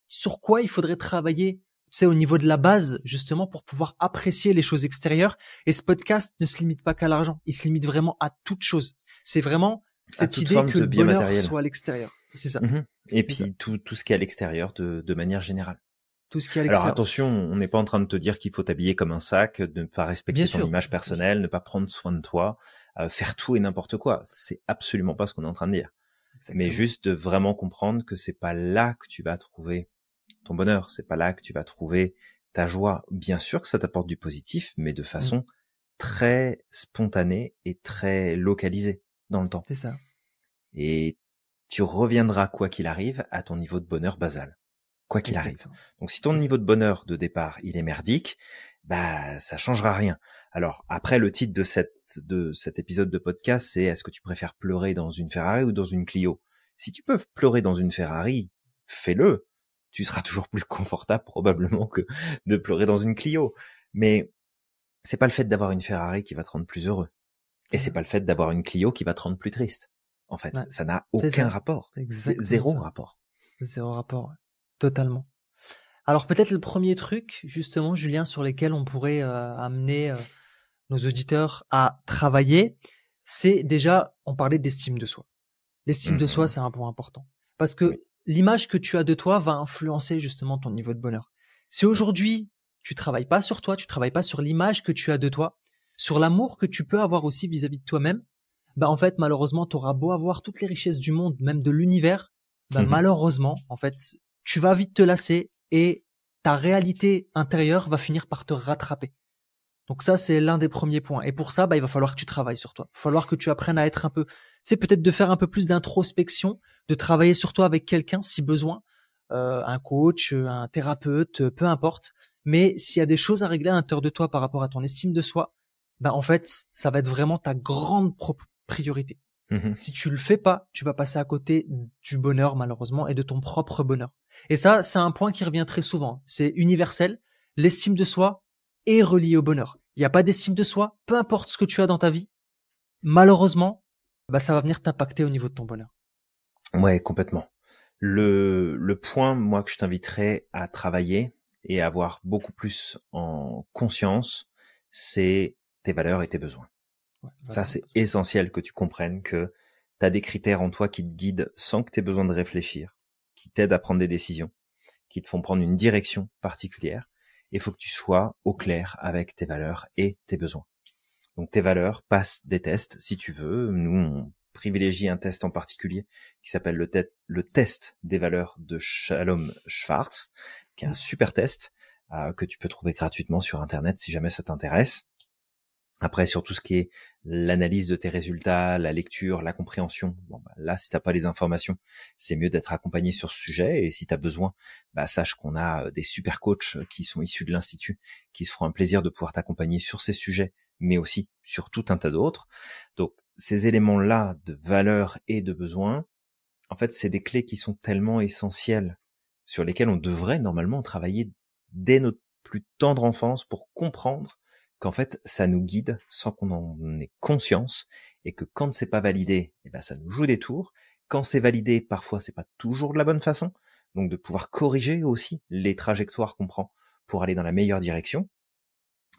Sur quoi il faudrait travailler, tu sais, au niveau de la base, justement, pour pouvoir apprécier les choses extérieures. Et ce podcast ne se limite pas qu'à l'argent. Il se limite vraiment à toute chose. C'est vraiment À cette toute idée forme que de le bien bonheur matériel. soit à l'extérieur. C'est ça. Mhm. Et C'est ça. puis tout ce qui est à l'extérieur de manière générale. Tout ce qui est à Alors l'extérieur. attention, on n'est pas en train de te dire qu'il faut t'habiller comme un sac, de ne pas Bien respecter ton sûr. image personnelle, ne pas prendre soin de toi, faire tout et n'importe quoi. C'est absolument pas ce qu'on est en train de dire. Mais Exactement. juste de vraiment comprendre que c'est pas là que tu vas trouver ton bonheur, c'est pas là que tu vas trouver ta joie. Bien sûr que ça t'apporte du positif, mais de Mm. façon très spontanée et très localisée dans le temps. C'est ça. Et tu reviendras, quoi qu'il arrive, à ton niveau de bonheur basal. Quoi qu'il arrive. Exactement. Donc si ton C'est ça. niveau de bonheur de départ, il est merdique, bah ça changera rien. Alors après, le titre de cet épisode de podcast, c'est est-ce que tu préfères pleurer dans une Ferrari ou dans une Clio? Si tu peux pleurer dans une Ferrari, fais-le. Tu seras toujours plus confortable probablement que de pleurer dans une Clio. Mais c'est pas le fait d'avoir une Ferrari qui va te rendre plus heureux. Et C'est c'est ça. pas le fait d'avoir une Clio qui va te rendre plus triste. En fait, Ouais. ça n'a C'est aucun ça. rapport. C'est exactement Zéro ça. rapport. Zéro rapport. Ouais. Totalement. Alors peut-être le premier truc, justement, Julien, sur lesquels on pourrait amener nos auditeurs à travailler, c'est déjà, on parlait d'estime de soi. L'estime de soi, Mhm. c'est un point important. Parce que Oui. l'image que tu as de toi va influencer justement ton niveau de bonheur. Si aujourd'hui, tu travailles pas sur toi, tu travailles pas sur l'image que tu as de toi, sur l'amour que tu peux avoir aussi vis-à-vis de toi-même, bah en fait, malheureusement, tu auras beau avoir toutes les richesses du monde, même de l'univers, bah Mhm. malheureusement, en fait, tu vas vite te lasser et ta réalité intérieure va finir par te rattraper. Donc ça, c'est l'un des premiers points. Et pour ça, bah, il va falloir que tu travailles sur toi. Il va falloir que tu apprennes à être un peu, tu sais, peut-être de faire un peu plus d'introspection, de travailler sur toi avec quelqu'un si besoin, un coach, un thérapeute, peu importe. Mais s'il y a des choses à régler à l'intérieur de toi par rapport à ton estime de soi, bah, en fait, ça va être vraiment ta grande priorité. Mhm. Si tu le fais pas, tu vas passer à côté du bonheur, malheureusement, et de ton propre bonheur. Et ça, c'est un point qui revient très souvent. C'est universel. L'estime de soi est reliée au bonheur. Il n'y a pas d'estime de soi, peu importe ce que tu as dans ta vie, malheureusement, bah, ça va venir t'impacter au niveau de ton bonheur. Ouais, complètement. Le point, moi, que je t'inviterais à travailler et à avoir beaucoup plus en conscience, c'est tes valeurs et tes besoins. Ouais, Ça, valeur et c'est besoin. essentiel que tu comprennes que tu as des critères en toi qui te guident sans que tu aies besoin de réfléchir, qui t'aident à prendre des décisions, qui te font prendre une direction particulière. Il faut que tu sois au clair avec tes valeurs et tes besoins. Donc tes valeurs passent des tests si tu veux. Nous, on privilégie un test en particulier qui s'appelle le test des valeurs de Shalom Schwartz, qui est un super test que tu peux trouver gratuitement sur Internet si jamais ça t'intéresse. Après, sur tout ce qui est l'analyse de tes résultats, la lecture, la compréhension, bon, bah, là, si t'as pas les informations, c'est mieux d'être accompagné sur ce sujet. Et si tu as besoin, bah, sache qu'on a des super coachs qui sont issus de l'Institut, qui se feront un plaisir de pouvoir t'accompagner sur ces sujets, mais aussi sur tout un tas d'autres. Donc, ces éléments-là de valeur et de besoin, en fait, c'est des clés qui sont tellement essentielles sur lesquels on devrait normalement travailler dès notre plus tendre enfance pour comprendre qu'en fait, ça nous guide sans qu'on en ait conscience et que quand c'est pas validé, eh ben, ça nous joue des tours. Quand c'est validé, parfois, c'est pas toujours de la bonne façon. Donc, de pouvoir corriger aussi les trajectoires qu'on prend pour aller dans la meilleure direction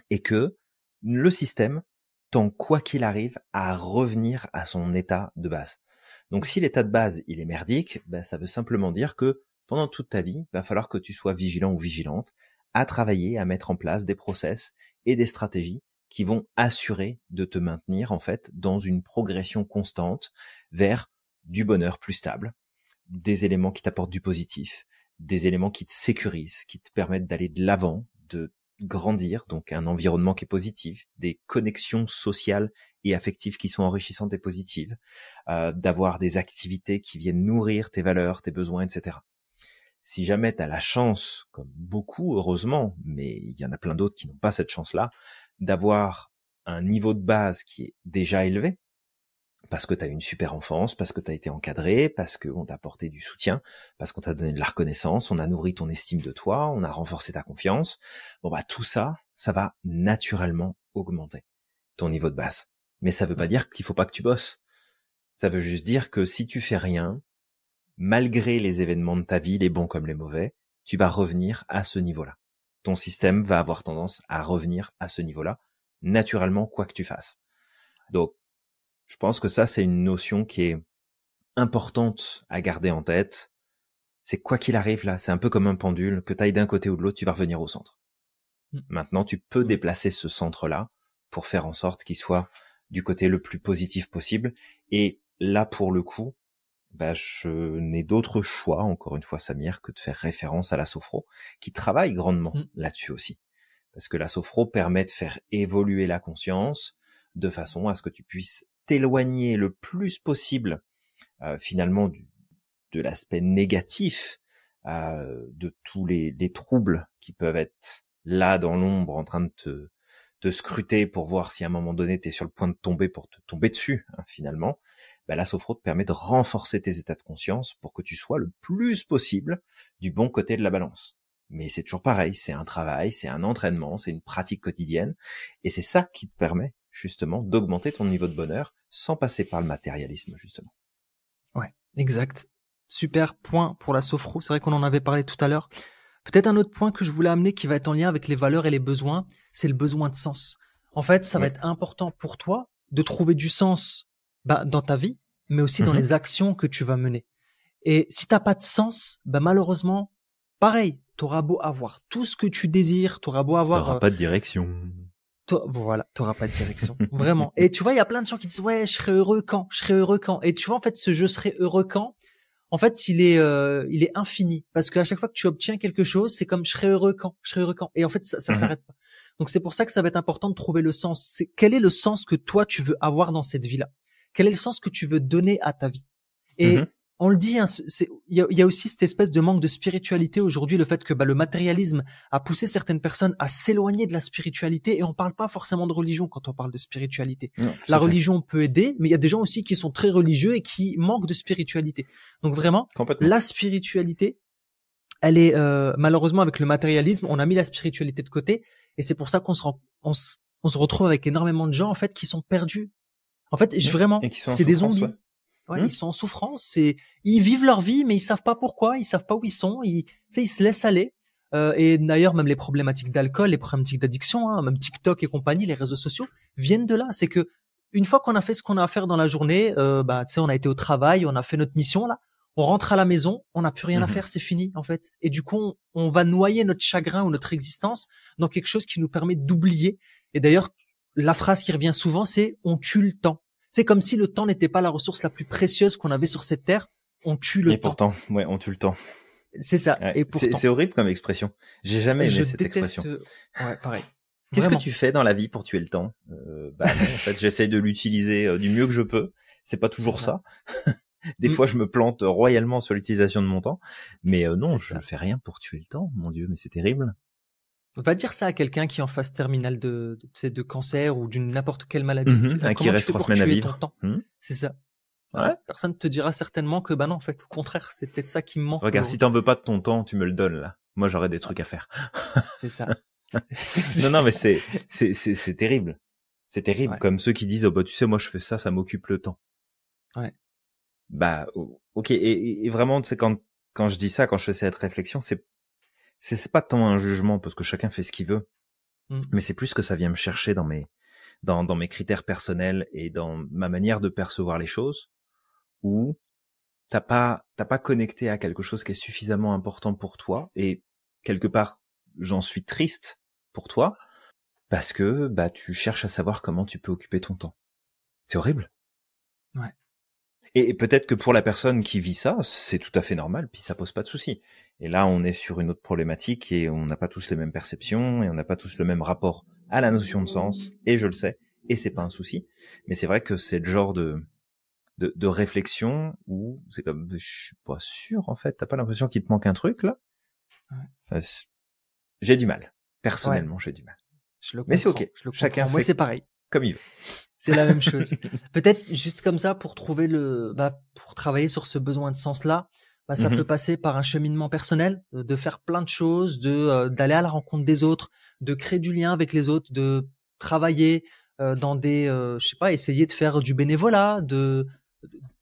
et que le système tend, quoi qu'il arrive, à revenir à son état de base. Donc, si l'état de base, il est merdique, ben, ça veut simplement dire que pendant toute ta vie, il va falloir que tu sois vigilant ou vigilante à travailler, à mettre en place des process et des stratégies qui vont assurer de te maintenir en fait dans une progression constante vers du bonheur plus stable, des éléments qui t'apportent du positif, des éléments qui te sécurisent, qui te permettent d'aller de l'avant, de grandir, donc un environnement qui est positif, des connexions sociales et affectives qui sont enrichissantes et positives, d'avoir des activités qui viennent nourrir tes valeurs, tes besoins, etc. Si jamais tu as la chance, comme beaucoup, heureusement, mais il y en a plein d'autres qui n'ont pas cette chance-là, d'avoir un niveau de base qui est déjà élevé, parce que tu as une super enfance, parce que tu as été encadré, parce qu'on t'a apporté du soutien, parce qu'on t'a donné de la reconnaissance, on a nourri ton estime de toi, on a renforcé ta confiance, bon bah tout ça, ça va naturellement augmenter ton niveau de base. Mais ça veut pas dire qu'il faut pas que tu bosses. Ça veut juste dire que si tu fais rien, malgré les événements de ta vie, les bons comme les mauvais, tu vas revenir à ce niveau-là. Ton système va avoir tendance à revenir à ce niveau-là, naturellement, quoi que tu fasses. Donc, je pense que ça, c'est une notion qui est importante à garder en tête. C'est quoi qu'il arrive là, c'est un peu comme un pendule, que tu ailles d'un côté ou de l'autre, tu vas revenir au centre. Maintenant, tu peux déplacer ce centre-là pour faire en sorte qu'il soit du côté le plus positif possible. Et là, pour le coup, bah, je n'ai d'autre choix, encore une fois, Samir, que de faire référence à la sophro, qui travaille grandement là-dessus aussi. Parce que la sophro permet de faire évoluer la conscience de façon à ce que tu puisses t'éloigner le plus possible, finalement, de l'aspect négatif, de tous les troubles qui peuvent être là dans l'ombre en train de te scruter pour voir si à un moment donné t'es sur le point de tomber pour te tomber dessus, hein, finalement. Bah, la sophro te permet de renforcer tes états de conscience pour que tu sois le plus possible du bon côté de la balance. Mais c'est toujours pareil, c'est un travail, c'est un entraînement, c'est une pratique quotidienne, et c'est ça qui te permet justement d'augmenter ton niveau de bonheur sans passer par le matérialisme, justement. Ouais, exact. Super point pour la sophro. C'est vrai qu'on en avait parlé tout à l'heure. Peut-être un autre point que je voulais amener qui va être en lien avec les valeurs et les besoins, c'est le besoin de sens. En fait, ça va être important pour toi de trouver du sens dans ta vie, mais aussi dans les actions que tu vas mener. Et si t'as pas de sens, malheureusement, pareil, t'auras beau avoir tout ce que tu désires, t'auras beau avoir... T'auras pas de direction. Voilà, t'auras pas de direction. Vraiment. Et tu vois, il y a plein de gens qui disent, ouais, je serai heureux quand, je serai heureux quand. Et tu vois, en fait, ce je serai heureux quand, en fait, il est infini. Parce qu'à chaque fois que tu obtiens quelque chose, c'est comme je serai heureux quand, je serai heureux quand. Et en fait, ça s'arrête pas. Donc, c'est pour ça que ça va être important de trouver le sens. Quel est le sens que toi, tu veux avoir dans cette vie-là? Quel est le sens que tu veux donner à ta vie? Et on le dit, hein, il y a aussi cette espèce de manque de spiritualité aujourd'hui, le fait que le matérialisme a poussé certaines personnes à s'éloigner de la spiritualité, et on parle pas forcément de religion quand on parle de spiritualité. Non, la religion peut aider, mais il y a des gens aussi qui sont très religieux et qui manquent de spiritualité. Donc vraiment, la spiritualité, elle est malheureusement, avec le matérialisme, on a mis la spiritualité de côté, et c'est pour ça qu'on on se retrouve avec énormément de gens en fait qui sont perdus. En fait, vraiment, c'est des zombies. Ouais. Ouais, ils sont en souffrance, ils vivent leur vie, mais ils savent pas pourquoi, ils savent pas où ils sont, ils se laissent aller. Et d'ailleurs, même les problématiques d'alcool, les problématiques d'addiction, hein, même TikTok et compagnie, les réseaux sociaux viennent de là. C'est que une fois qu'on a fait ce qu'on a à faire dans la journée, on a été au travail, on a fait notre mission là, on rentre à la maison, on n'a plus rien à faire, c'est fini en fait. Et du coup, on va noyer notre chagrin ou notre existence dans quelque chose qui nous permet d'oublier. Et d'ailleurs, la phrase qui revient souvent, c'est on tue le temps. C'est comme si le temps n'était pas la ressource la plus précieuse qu'on avait sur cette terre. On tue le temps. Et pourtant, ouais, on tue le temps. C'est ça. Ouais. Et pourtant. C'est horrible comme expression. J'ai jamais aimé cette expression. Ouais, pareil. Qu'est-ce que tu fais dans la vie pour tuer le temps? Non, en fait, j'essaye de l'utiliser du mieux que je peux. C'est pas toujours ça. Des fois, je me plante royalement sur l'utilisation de mon temps. Mais non, je ne fais rien pour tuer le temps. Mon Dieu, mais c'est terrible. Va dire ça à quelqu'un qui est en phase terminale de cancer ou d'une n'importe quelle maladie. Qui reste 3 semaines à vivre. C'est ça. Ouais. Personne te dira certainement que, bah non, en fait, au contraire, c'est peut-être ça qui me manque. Regarde, si t'en veux pas de ton temps, tu me le donnes, là. Moi, j'aurais des trucs à faire. C'est ça. Non, mais c'est terrible. C'est terrible. Ouais. Comme ceux qui disent, oh, bah, tu sais, moi, je fais ça, ça m'occupe le temps. Ouais. Bah, ok. Et vraiment, tu sais, quand je dis ça, quand je fais cette réflexion, c'est pas tant un jugement parce que chacun fait ce qu'il veut, mais c'est plus que ça vient me chercher dans mes critères personnels et dans ma manière de percevoir les choses, où t'as pas connecté à quelque chose qui est suffisamment important pour toi, et quelque part j'en suis triste pour toi parce que bah tu cherches à savoir comment tu peux occuper ton temps. C'est horrible. Ouais. Et peut-être que pour la personne qui vit ça, c'est tout à fait normal, puis ça pose pas de souci. Et là, on est sur une autre problématique et on n'a pas tous les mêmes perceptions et on n'a pas tous le même rapport à la notion de sens, et je le sais, et c'est pas un souci. Mais c'est vrai que c'est le genre de réflexion où c'est comme, je suis pas sûr, en fait, t'as pas l'impression qu'il te manque un truc, là? Ouais. Enfin, j'ai du mal. Personnellement, j'ai du mal. Je le Mais c'est comprends. ok. Je le Chacun comprends. Moi, fait c'est pareil. comme il veut. C'est la même chose. Peut-être juste comme ça pour trouver pour travailler sur ce besoin de sens-là, bah, ça peut passer par un cheminement personnel, de faire plein de choses, d'aller à la rencontre des autres, de créer du lien avec les autres, de travailler dans je sais pas, essayer de faire du bénévolat, tu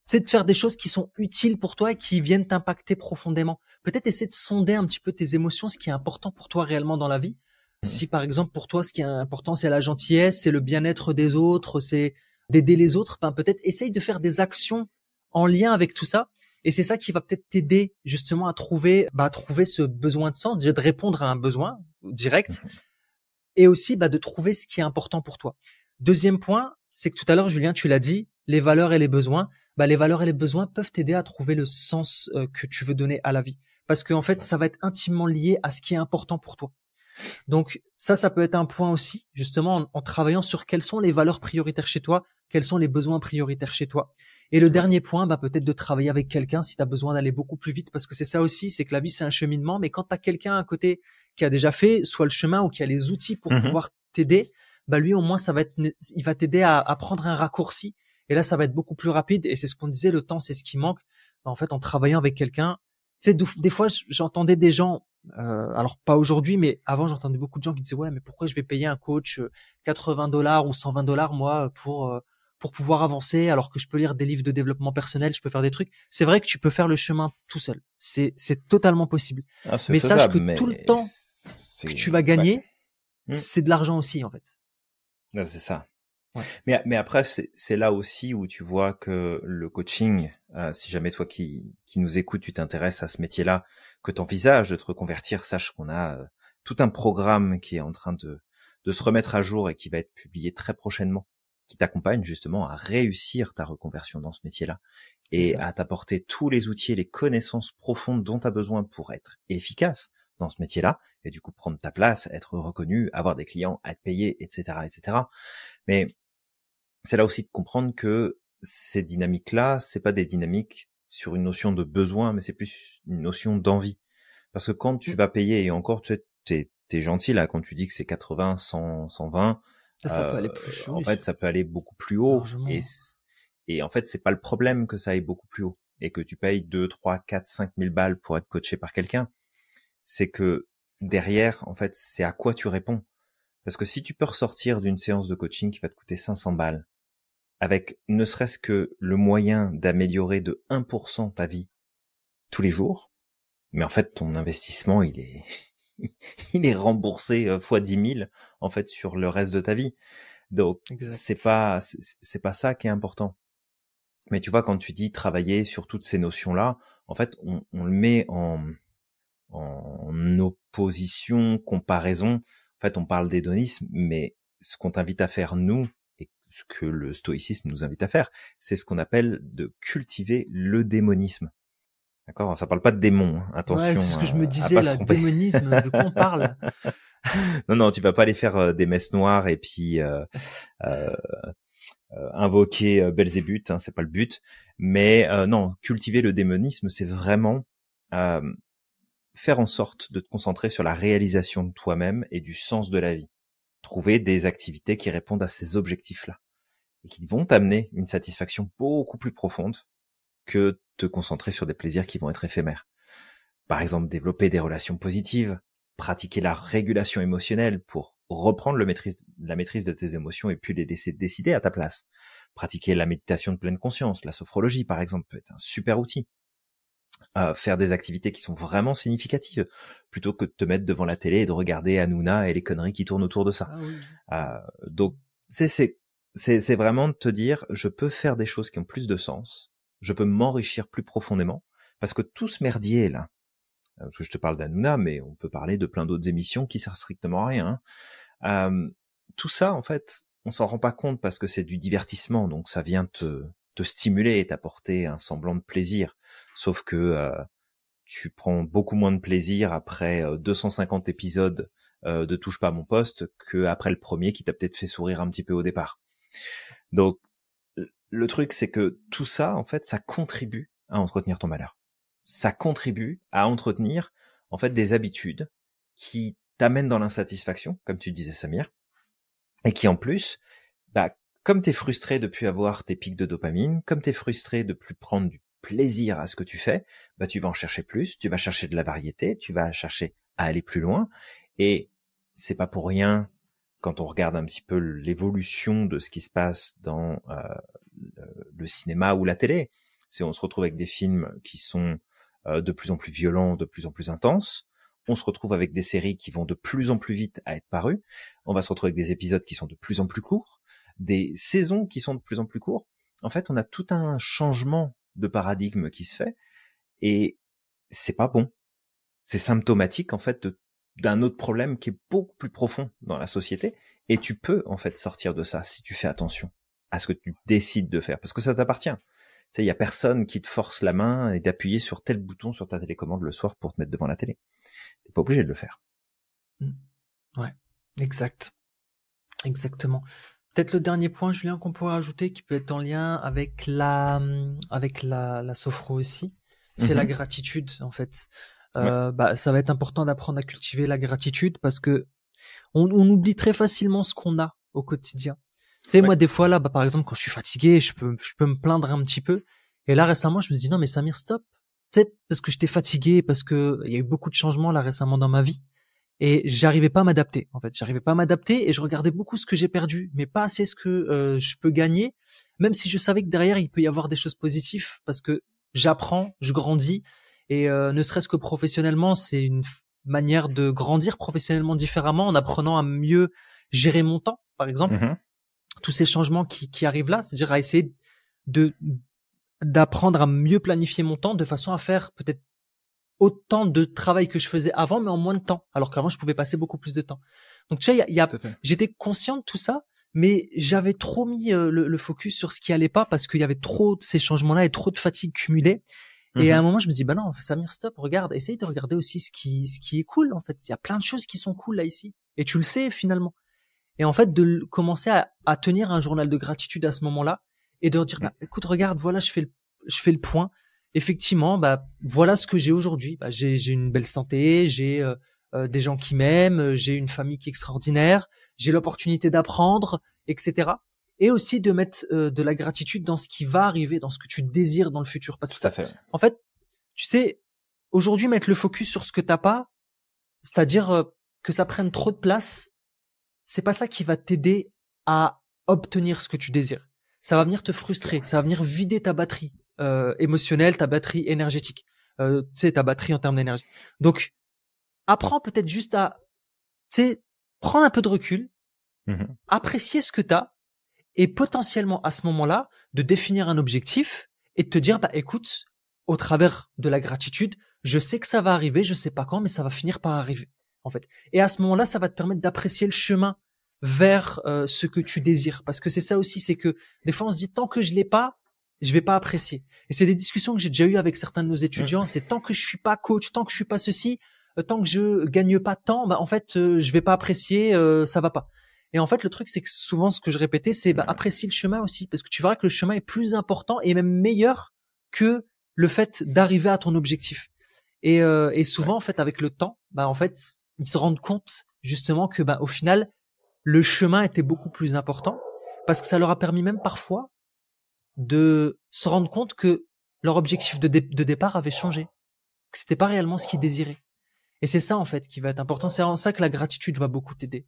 sais, de faire des choses qui sont utiles pour toi et qui viennent t'impacter profondément. Peut-être essayer de sonder un petit peu tes émotions, ce qui est important pour toi réellement dans la vie. Si par exemple pour toi ce qui est important c'est la gentillesse, c'est le bien-être des autres, c'est d'aider les autres, ben peut-être essaye de faire des actions en lien avec tout ça. Et c'est ça qui va peut-être t'aider justement à trouver ce besoin de sens, déjà de répondre à un besoin direct, et aussi de trouver ce qui est important pour toi. Deuxième point, c'est que tout à l'heure Julien tu l'as dit, les valeurs et les besoins. Les valeurs et les besoins peuvent t'aider à trouver le sens que tu veux donner à la vie, parce que en fait ça va être intimement lié à ce qui est important pour toi. Donc ça peut être un point aussi, justement, en travaillant sur quelles sont les valeurs prioritaires chez toi, quels sont les besoins prioritaires chez toi. Et le dernier point, peut-être de travailler avec quelqu'un si tu as besoin d'aller beaucoup plus vite, parce que c'est ça aussi, c'est que la vie, c'est un cheminement, mais quand tu as quelqu'un à côté qui a déjà fait soit le chemin ou qui a les outils pour pouvoir t'aider, lui, au moins, il va t'aider à prendre un raccourci. Et là, ça va être beaucoup plus rapide. Et c'est ce qu'on disait, le temps, c'est ce qui manque. En fait, en travaillant avec quelqu'un, tu sais, des fois, j'entendais des gens, alors pas aujourd'hui, mais avant j'entendais beaucoup de gens qui disaient ouais mais pourquoi je vais payer un coach $80 ou $120 moi pour pouvoir avancer alors que je peux lire des livres de développement personnel, je peux faire des trucs. C'est vrai que tu peux faire le chemin tout seul, c'est totalement possible. C'est mais faisable, sache que tout le temps que tu vas gagner, c'est de l'argent aussi en fait. C'est ça. Ouais. Mais après c'est là aussi où tu vois que le coaching, si jamais toi qui nous écoutes, tu t'intéresses à ce métier-là, que t'envisages de te reconvertir, sache qu'on a tout un programme qui est en train de se remettre à jour et qui va être publié très prochainement, qui t'accompagne justement à réussir ta reconversion dans ce métier-là et à t'apporter tous les outils et les connaissances profondes dont tu as besoin pour être efficace dans ce métier-là, et du coup prendre ta place, être reconnu, avoir des clients, être payé, etc., etc. Mais c'est là aussi de comprendre que ces dynamiques-là, c'est pas des dynamiques sur une notion de besoin, mais c'est plus une notion d'envie. Parce que quand tu vas payer, et encore, tu sais, t'es gentil là quand tu dis que c'est 80, 100, 120, ça peut aller plus haut. En fait, ça peut aller beaucoup plus haut. Largement. Et en fait, c'est pas le problème que ça aille beaucoup plus haut et que tu payes 2, 3, 4, 5 000 balles pour être coaché par quelqu'un. C'est que derrière, en fait, c'est à quoi tu réponds. Parce que si tu peux ressortir d'une séance de coaching qui va te coûter 500 balles, avec ne serait-ce que le moyen d'améliorer de 1% ta vie tous les jours, mais en fait, ton investissement, il est remboursé fois 10 000, en fait, sur le reste de ta vie. Donc, c'est pas ça qui est important. Mais tu vois, quand tu dis travailler sur toutes ces notions-là, en fait, on le met en opposition, comparaison. En fait, on parle d'hédonisme, mais ce qu'on t'invite à faire, nous, et ce que le stoïcisme nous invite à faire, c'est ce qu'on appelle de cultiver le démonisme. D'accord ? Ça parle pas de démon, hein. Attention. Ouais, c'est ce que je me disais, là, démonisme, de quoi on parle ? Non, tu vas pas aller faire des messes noires et puis invoquer Belzébuth, hein, c'est pas le but. Mais non, cultiver le démonisme, c'est vraiment faire en sorte de te concentrer sur la réalisation de toi-même et du sens de la vie. Trouver des activités qui répondent à ces objectifs-là. et qui vont t'amener une satisfaction beaucoup plus profonde que te concentrer sur des plaisirs qui vont être éphémères. Par exemple, développer des relations positives, pratiquer la régulation émotionnelle pour reprendre la maîtrise de tes émotions et puis les laisser décider à ta place. Pratiquer la méditation de pleine conscience, la sophrologie par exemple, peut être un super outil. Faire des activités qui sont vraiment significatives, plutôt que de te mettre devant la télé et de regarder Hanouna et les conneries qui tournent autour de ça. Donc, c'est vraiment de te dire, je peux faire des choses qui ont plus de sens, je peux m'enrichir plus profondément, parce que tout ce merdier là, parce que je te parle d'Hanouna, mais on peut parler de plein d'autres émissions qui servent strictement à rien. Tout ça, en fait, on s'en rend pas compte parce que c'est du divertissement, donc ça vient te stimuler et t'apporter un semblant de plaisir. Sauf que tu prends beaucoup moins de plaisir après 250 épisodes de Touche pas à mon poste que après le premier qui t'a peut-être fait sourire un petit peu au départ. Donc, le truc, c'est que tout ça, en fait, ça contribue à entretenir ton malheur. Ça contribue à entretenir, en fait, des habitudes qui t'amènent dans l'insatisfaction, comme tu disais, Samir, et qui, en plus, comme t'es frustré de plus avoir tes pics de dopamine, comme t'es frustré de plus prendre du plaisir à ce que tu fais, tu vas en chercher plus, tu vas chercher de la variété, tu vas chercher à aller plus loin, et c'est pas pour rien quand on regarde un petit peu l'évolution de ce qui se passe dans le cinéma ou la télé. On se retrouve avec des films qui sont de plus en plus violents, de plus en plus intenses. On se retrouve avec des séries qui vont de plus en plus vite à être parues. On va se retrouver avec des épisodes qui sont de plus en plus courts, des saisons qui sont de plus en plus courtes. En fait, on a tout un changement de paradigme qui se fait, et c'est pas bon. C'est symptomatique, en fait, d'un autre problème qui est beaucoup plus profond dans la société, et tu peux, en fait, sortir de ça si tu fais attention à ce que tu décides de faire, parce que ça t'appartient. Tu sais, il y a personne qui te force la main et d'appuyer sur tel bouton sur ta télécommande le soir pour te mettre devant la télé. T'es pas obligé de le faire. Ouais, exactement. Peut-être le dernier point, Julien, qu'on pourrait ajouter, qui peut être en lien avec la sophro aussi, c'est la gratitude, en fait. Ça va être important d'apprendre à cultiver la gratitude, parce que on oublie très facilement ce qu'on a au quotidien. Tu sais, moi, des fois, là, par exemple, quand je suis fatigué, je peux me plaindre un petit peu. Et là, récemment, je me suis dit, non, mais Samir, stop. Tu sais, parce que j'étais fatigué, parce que il y a eu beaucoup de changements, là, récemment dans ma vie. Et j'arrivais pas à m'adapter, en fait. J'arrivais pas à m'adapter, et je regardais beaucoup ce que j'ai perdu, mais pas assez ce que je peux gagner, même si je savais que derrière, il peut y avoir des choses positives, parce que j'apprends, je grandis, et ne serait-ce que professionnellement, c'est une manière de grandir professionnellement différemment, en apprenant à mieux gérer mon temps, par exemple. Tous ces changements qui arrivent là, c'est-à-dire à essayer d'apprendre à mieux planifier mon temps de façon à faire peut-être autant de travail que je faisais avant, mais en moins de temps, alors qu'avant je pouvais passer beaucoup plus de temps. Donc tu sais, j'étais conscient de tout ça, mais j'avais trop mis le focus sur ce qui allait pas, parce qu'il y avait trop de ces changements-là et trop de fatigue cumulée. Et à un moment, je me dis, non, Samir, stop, regarde, essaye de regarder aussi ce qui est cool, en fait. Il y a plein de choses qui sont cool là, ici. Et tu le sais, finalement. Et en fait, de commencer à tenir un journal de gratitude à ce moment-là, et de dire, écoute, regarde, voilà, je fais le point. Effectivement, voilà ce que j'ai aujourd'hui. J'ai une belle santé, j'ai des gens qui m'aiment, j'ai une famille qui est extraordinaire, j'ai l'opportunité d'apprendre, etc. Et aussi de mettre de la gratitude dans ce qui va arriver, dans ce que tu désires dans le futur. Parce que ça fait. En fait, tu sais, aujourd'hui, mettre le focus sur ce que t'as pas, c'est-à-dire que ça prenne trop de place, c'est pas ça qui va t'aider à obtenir ce que tu désires. Ça va venir te frustrer, ça va venir vider ta batterie émotionnelle, ta batterie énergétique, tu sais, ta batterie en termes d'énergie. Donc, apprends peut-être juste à, tu sais, prendre un peu de recul, apprécier ce que t'as, et potentiellement à ce moment-là, de définir un objectif et de te dire, écoute, au travers de la gratitude, je sais que ça va arriver, je sais pas quand, mais ça va finir par arriver, en fait. Et à ce moment-là, ça va te permettre d'apprécier le chemin vers ce que tu désires. Parce que c'est ça aussi, c'est que des fois on se dit, tant que je l'ai pas, je vais pas apprécier. Et c'est des discussions que j'ai déjà eues avec certains de nos étudiants, c'est tant que je suis pas coach, tant que je suis pas ceci, tant que je gagne pas de temps, en fait, je vais pas apprécier, ça va pas. Et en fait, le truc, c'est que souvent, ce que je répétais, c'est apprécier le chemin aussi, parce que tu verras que le chemin est plus important et même meilleur que le fait d'arriver à ton objectif. Et souvent, en fait, avec le temps, en fait, ils se rendent compte justement que, au final, le chemin était beaucoup plus important, parce que ça leur a permis même parfois de se rendre compte que leur objectif de départ avait changé, que c'était pas réellement ce qu'ils désiraient. Et c'est ça en fait qui va être important. C'est en ça que la gratitude va beaucoup t'aider.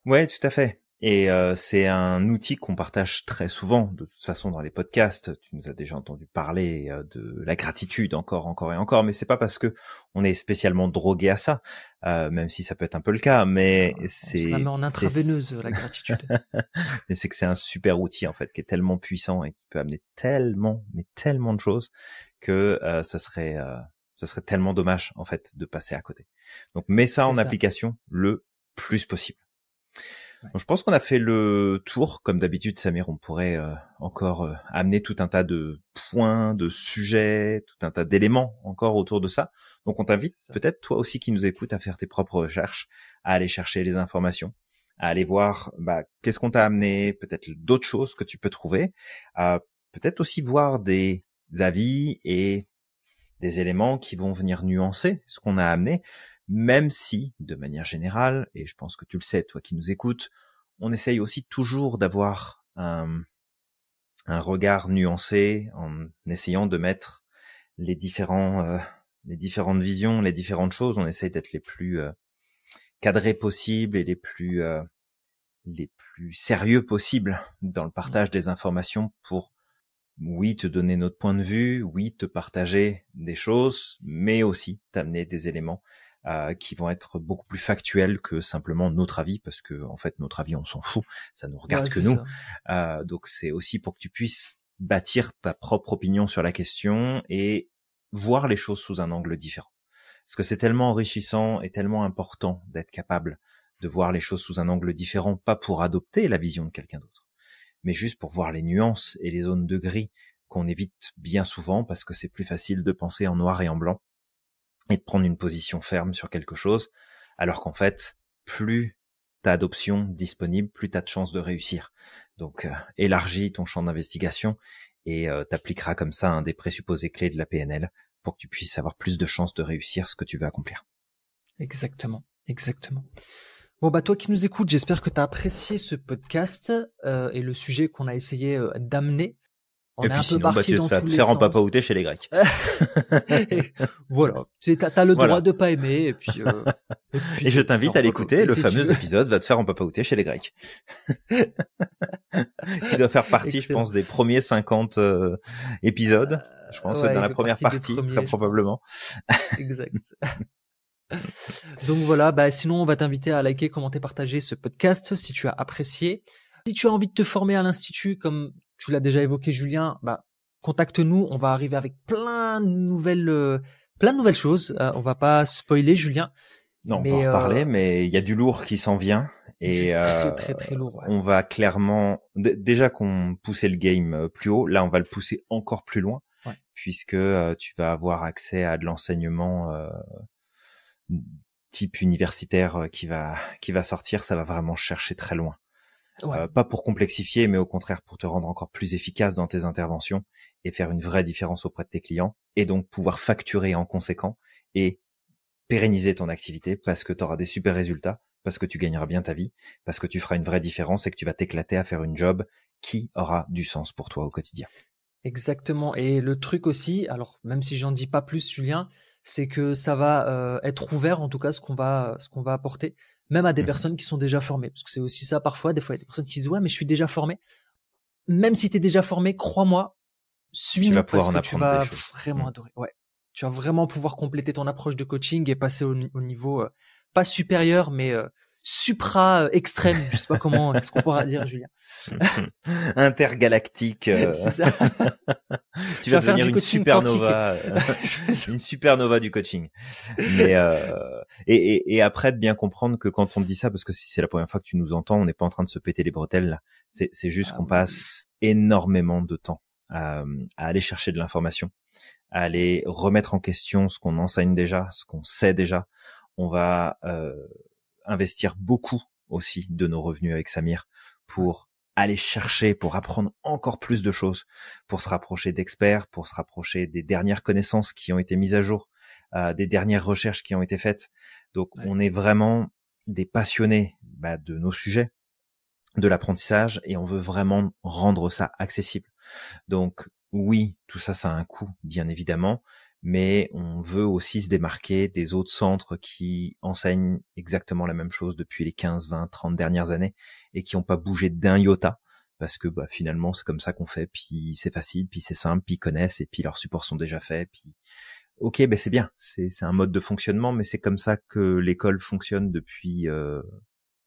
Ouais, tout à fait. Et c'est un outil qu'on partage très souvent, de toute façon, dans les podcasts. Tu nous as déjà entendu parler de la gratitude encore et encore, mais c'est pas parce que on est spécialement drogué à ça, même si ça peut être un peu le cas, mais On se la met en intraveineuse, la gratitude. mais c'est que c'est un super outil en fait, qui est tellement puissant et qui peut amener tellement de choses que ça serait tellement dommage en fait de passer à côté. Donc mets ça en application le plus possible. Donc, je pense qu'on a fait le tour. Comme d'habitude, Samir, on pourrait encore amener tout un tas de points, de sujets, tout un tas d'éléments encore autour de ça. Donc on t'invite peut-être, toi aussi qui nous écoutes, à faire tes propres recherches, à aller chercher les informations, à aller voir qu'est-ce qu'on t'a amené, peut-être d'autres choses que tu peux trouver, à peut-être aussi voir des avis et des éléments qui vont venir nuancer ce qu'on a amené. Même si, de manière générale, et je pense que tu le sais, toi qui nous écoutes, on essaye aussi toujours d'avoir un regard nuancé en essayant de mettre les différentes visions, les différentes choses. On essaye d'être les plus cadrés possibles et les plus sérieux possibles dans le partage des informations pour, oui, te donner notre point de vue, oui, te partager des choses, mais aussi t'amener des éléments qui vont être beaucoup plus factuels que simplement notre avis, parce que en fait notre avis on s'en fout, ça nous regarde que nous. Donc c'est aussi pour que tu puisses bâtir ta propre opinion sur la question et voir les choses sous un angle différent. Parce que c'est tellement enrichissant et tellement important d'être capable de voir les choses sous un angle différent, pas pour adopter la vision de quelqu'un d'autre, mais juste pour voir les nuances et les zones de gris qu'on évite bien souvent parce que c'est plus facile de penser en noir et en blanc et de prendre une position ferme sur quelque chose, alors qu'en fait, plus t'as d'options disponibles, plus t'as de chances de réussir. Donc, élargis ton champ d'investigation et t'appliqueras comme ça un des présupposés clés de la PNL pour que tu puisses avoir plus de chances de réussir ce que tu veux accomplir. Exactement. Bon, toi qui nous écoutes, j'espère que tu as apprécié ce podcast et le sujet qu'on a essayé d'amener. On et est puis un peu sinon, parti tu dans vas tous te les faire sens. empapaouter chez les Grecs. Voilà, t'as le droit de pas aimer, et puis et je t'invite à l'écouter, le fameux épisode va te faire empapaouter chez les Grecs. Qui doit faire partie, je pense, des premiers 50 épisodes. Je pense dans la première partie, très probablement. Exact. Donc voilà, sinon on va t'inviter à liker, commenter, partager ce podcast si tu as apprécié. Si tu as envie de te former à l'Institut, comme tu l'as déjà évoqué Julien, contacte-nous, on va arriver avec plein de nouvelles choses. On va pas spoiler Julien. Non, on va en reparler, mais il y a du lourd qui s'en vient. Et très lourd. Ouais. On va clairement, déjà qu'on poussait le game plus haut, là on va le pousser encore plus loin, puisque tu vas avoir accès à de l'enseignement type universitaire qui va sortir. Ça va vraiment chercher très loin. Pas pour complexifier, mais au contraire pour te rendre encore plus efficace dans tes interventions et faire une vraie différence auprès de tes clients, et donc pouvoir facturer en conséquent et pérenniser ton activité parce que tu auras des super résultats, parce que tu gagneras bien ta vie, parce que tu feras une vraie différence et que tu vas t'éclater à faire une job qui aura du sens pour toi au quotidien. Exactement. Et le truc aussi, alors même si j'en dis pas plus, Julien, c'est que ça va être ouvert, en tout cas, ce qu'on va apporter, même à des personnes qui sont déjà formées. Parce que c'est aussi ça parfois, des fois il y a des personnes qui disent ouais mais je suis déjà formé. Même si tu es déjà formé, crois-moi, suis-nous parce que tu vas vraiment adorer. Ouais. Tu vas vraiment pouvoir compléter ton approche de coaching et passer au niveau pas supérieur mais supra extrême, je sais pas ce qu'on pourra dire, Julien. Intergalactique. C'est ça. Tu vas devenir une supernova, une supernova du coaching. Mais et après de bien comprendre que quand on dit ça, parce que si c'est la première fois que tu nous entends, on n'est pas en train de se péter les bretelles là. C'est juste qu'on passe énormément de temps à aller chercher de l'information, à aller remettre en question ce qu'on enseigne déjà, ce qu'on sait déjà. On va investir beaucoup aussi de nos revenus avec Samir pour aller chercher, pour apprendre encore plus de choses, pour se rapprocher d'experts, pour se rapprocher des dernières connaissances qui ont été mises à jour, des dernières recherches qui ont été faites. Donc on est vraiment des passionnés de nos sujets. de l'apprentissage et on veut vraiment rendre ça accessible. Donc oui, tout ça, ça a un coût, bien évidemment, mais on veut aussi se démarquer des autres centres qui enseignent exactement la même chose depuis les 15, 20, 30 dernières années et qui n'ont pas bougé d'un iota parce que finalement c'est comme ça qu'on fait, puis c'est facile, puis c'est simple, puis ils connaissent et puis leurs supports sont déjà faits, puis ok, c'est bien, c'est un mode de fonctionnement, mais c'est comme ça que l'école fonctionne depuis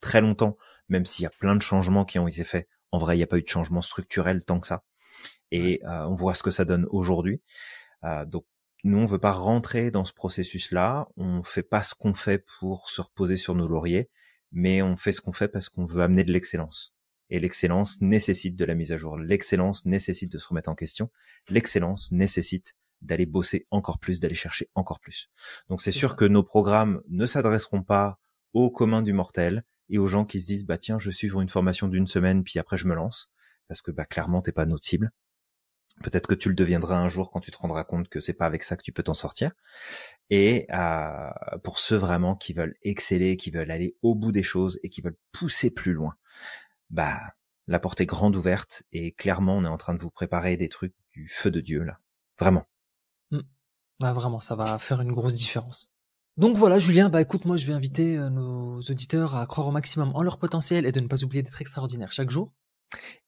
très longtemps, même s'il y a plein de changements qui ont été faits. En vrai, il n'y a pas eu de changement structurel tant que ça. Et on voit ce que ça donne aujourd'hui. Donc, nous, on veut pas rentrer dans ce processus-là. On fait pas ce qu'on fait pour se reposer sur nos lauriers, mais on fait ce qu'on fait parce qu'on veut amener de l'excellence. Et l'excellence nécessite de la mise à jour. L'excellence nécessite de se remettre en question. L'excellence nécessite d'aller bosser encore plus, d'aller chercher encore plus. Donc, c'est sûr que nos programmes ne s'adresseront pas au commun du mortel et aux gens qui se disent, tiens, je vais suivre une formation d'une semaine, puis après je me lance. Parce que, clairement, t'es pas notre cible. Peut-être que tu le deviendras un jour quand tu te rendras compte que c'est pas avec ça que tu peux t'en sortir. Et pour ceux vraiment qui veulent exceller, qui veulent aller au bout des choses et qui veulent pousser plus loin, la porte est grande ouverte et clairement on est en train de vous préparer des trucs du feu de Dieu là. Vraiment. Vraiment, ça va faire une grosse différence. Donc voilà, Julien, écoute, moi je vais inviter nos auditeurs à croire au maximum en leur potentiel et de ne pas oublier d'être extraordinaire chaque jour.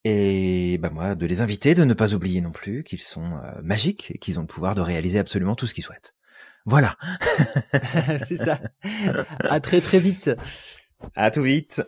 Et moi, de les inviter, de ne pas oublier non plus qu'ils sont magiques et qu'ils ont le pouvoir de réaliser absolument tout ce qu'ils souhaitent. Voilà. C'est ça. À très très vite. À tout vite.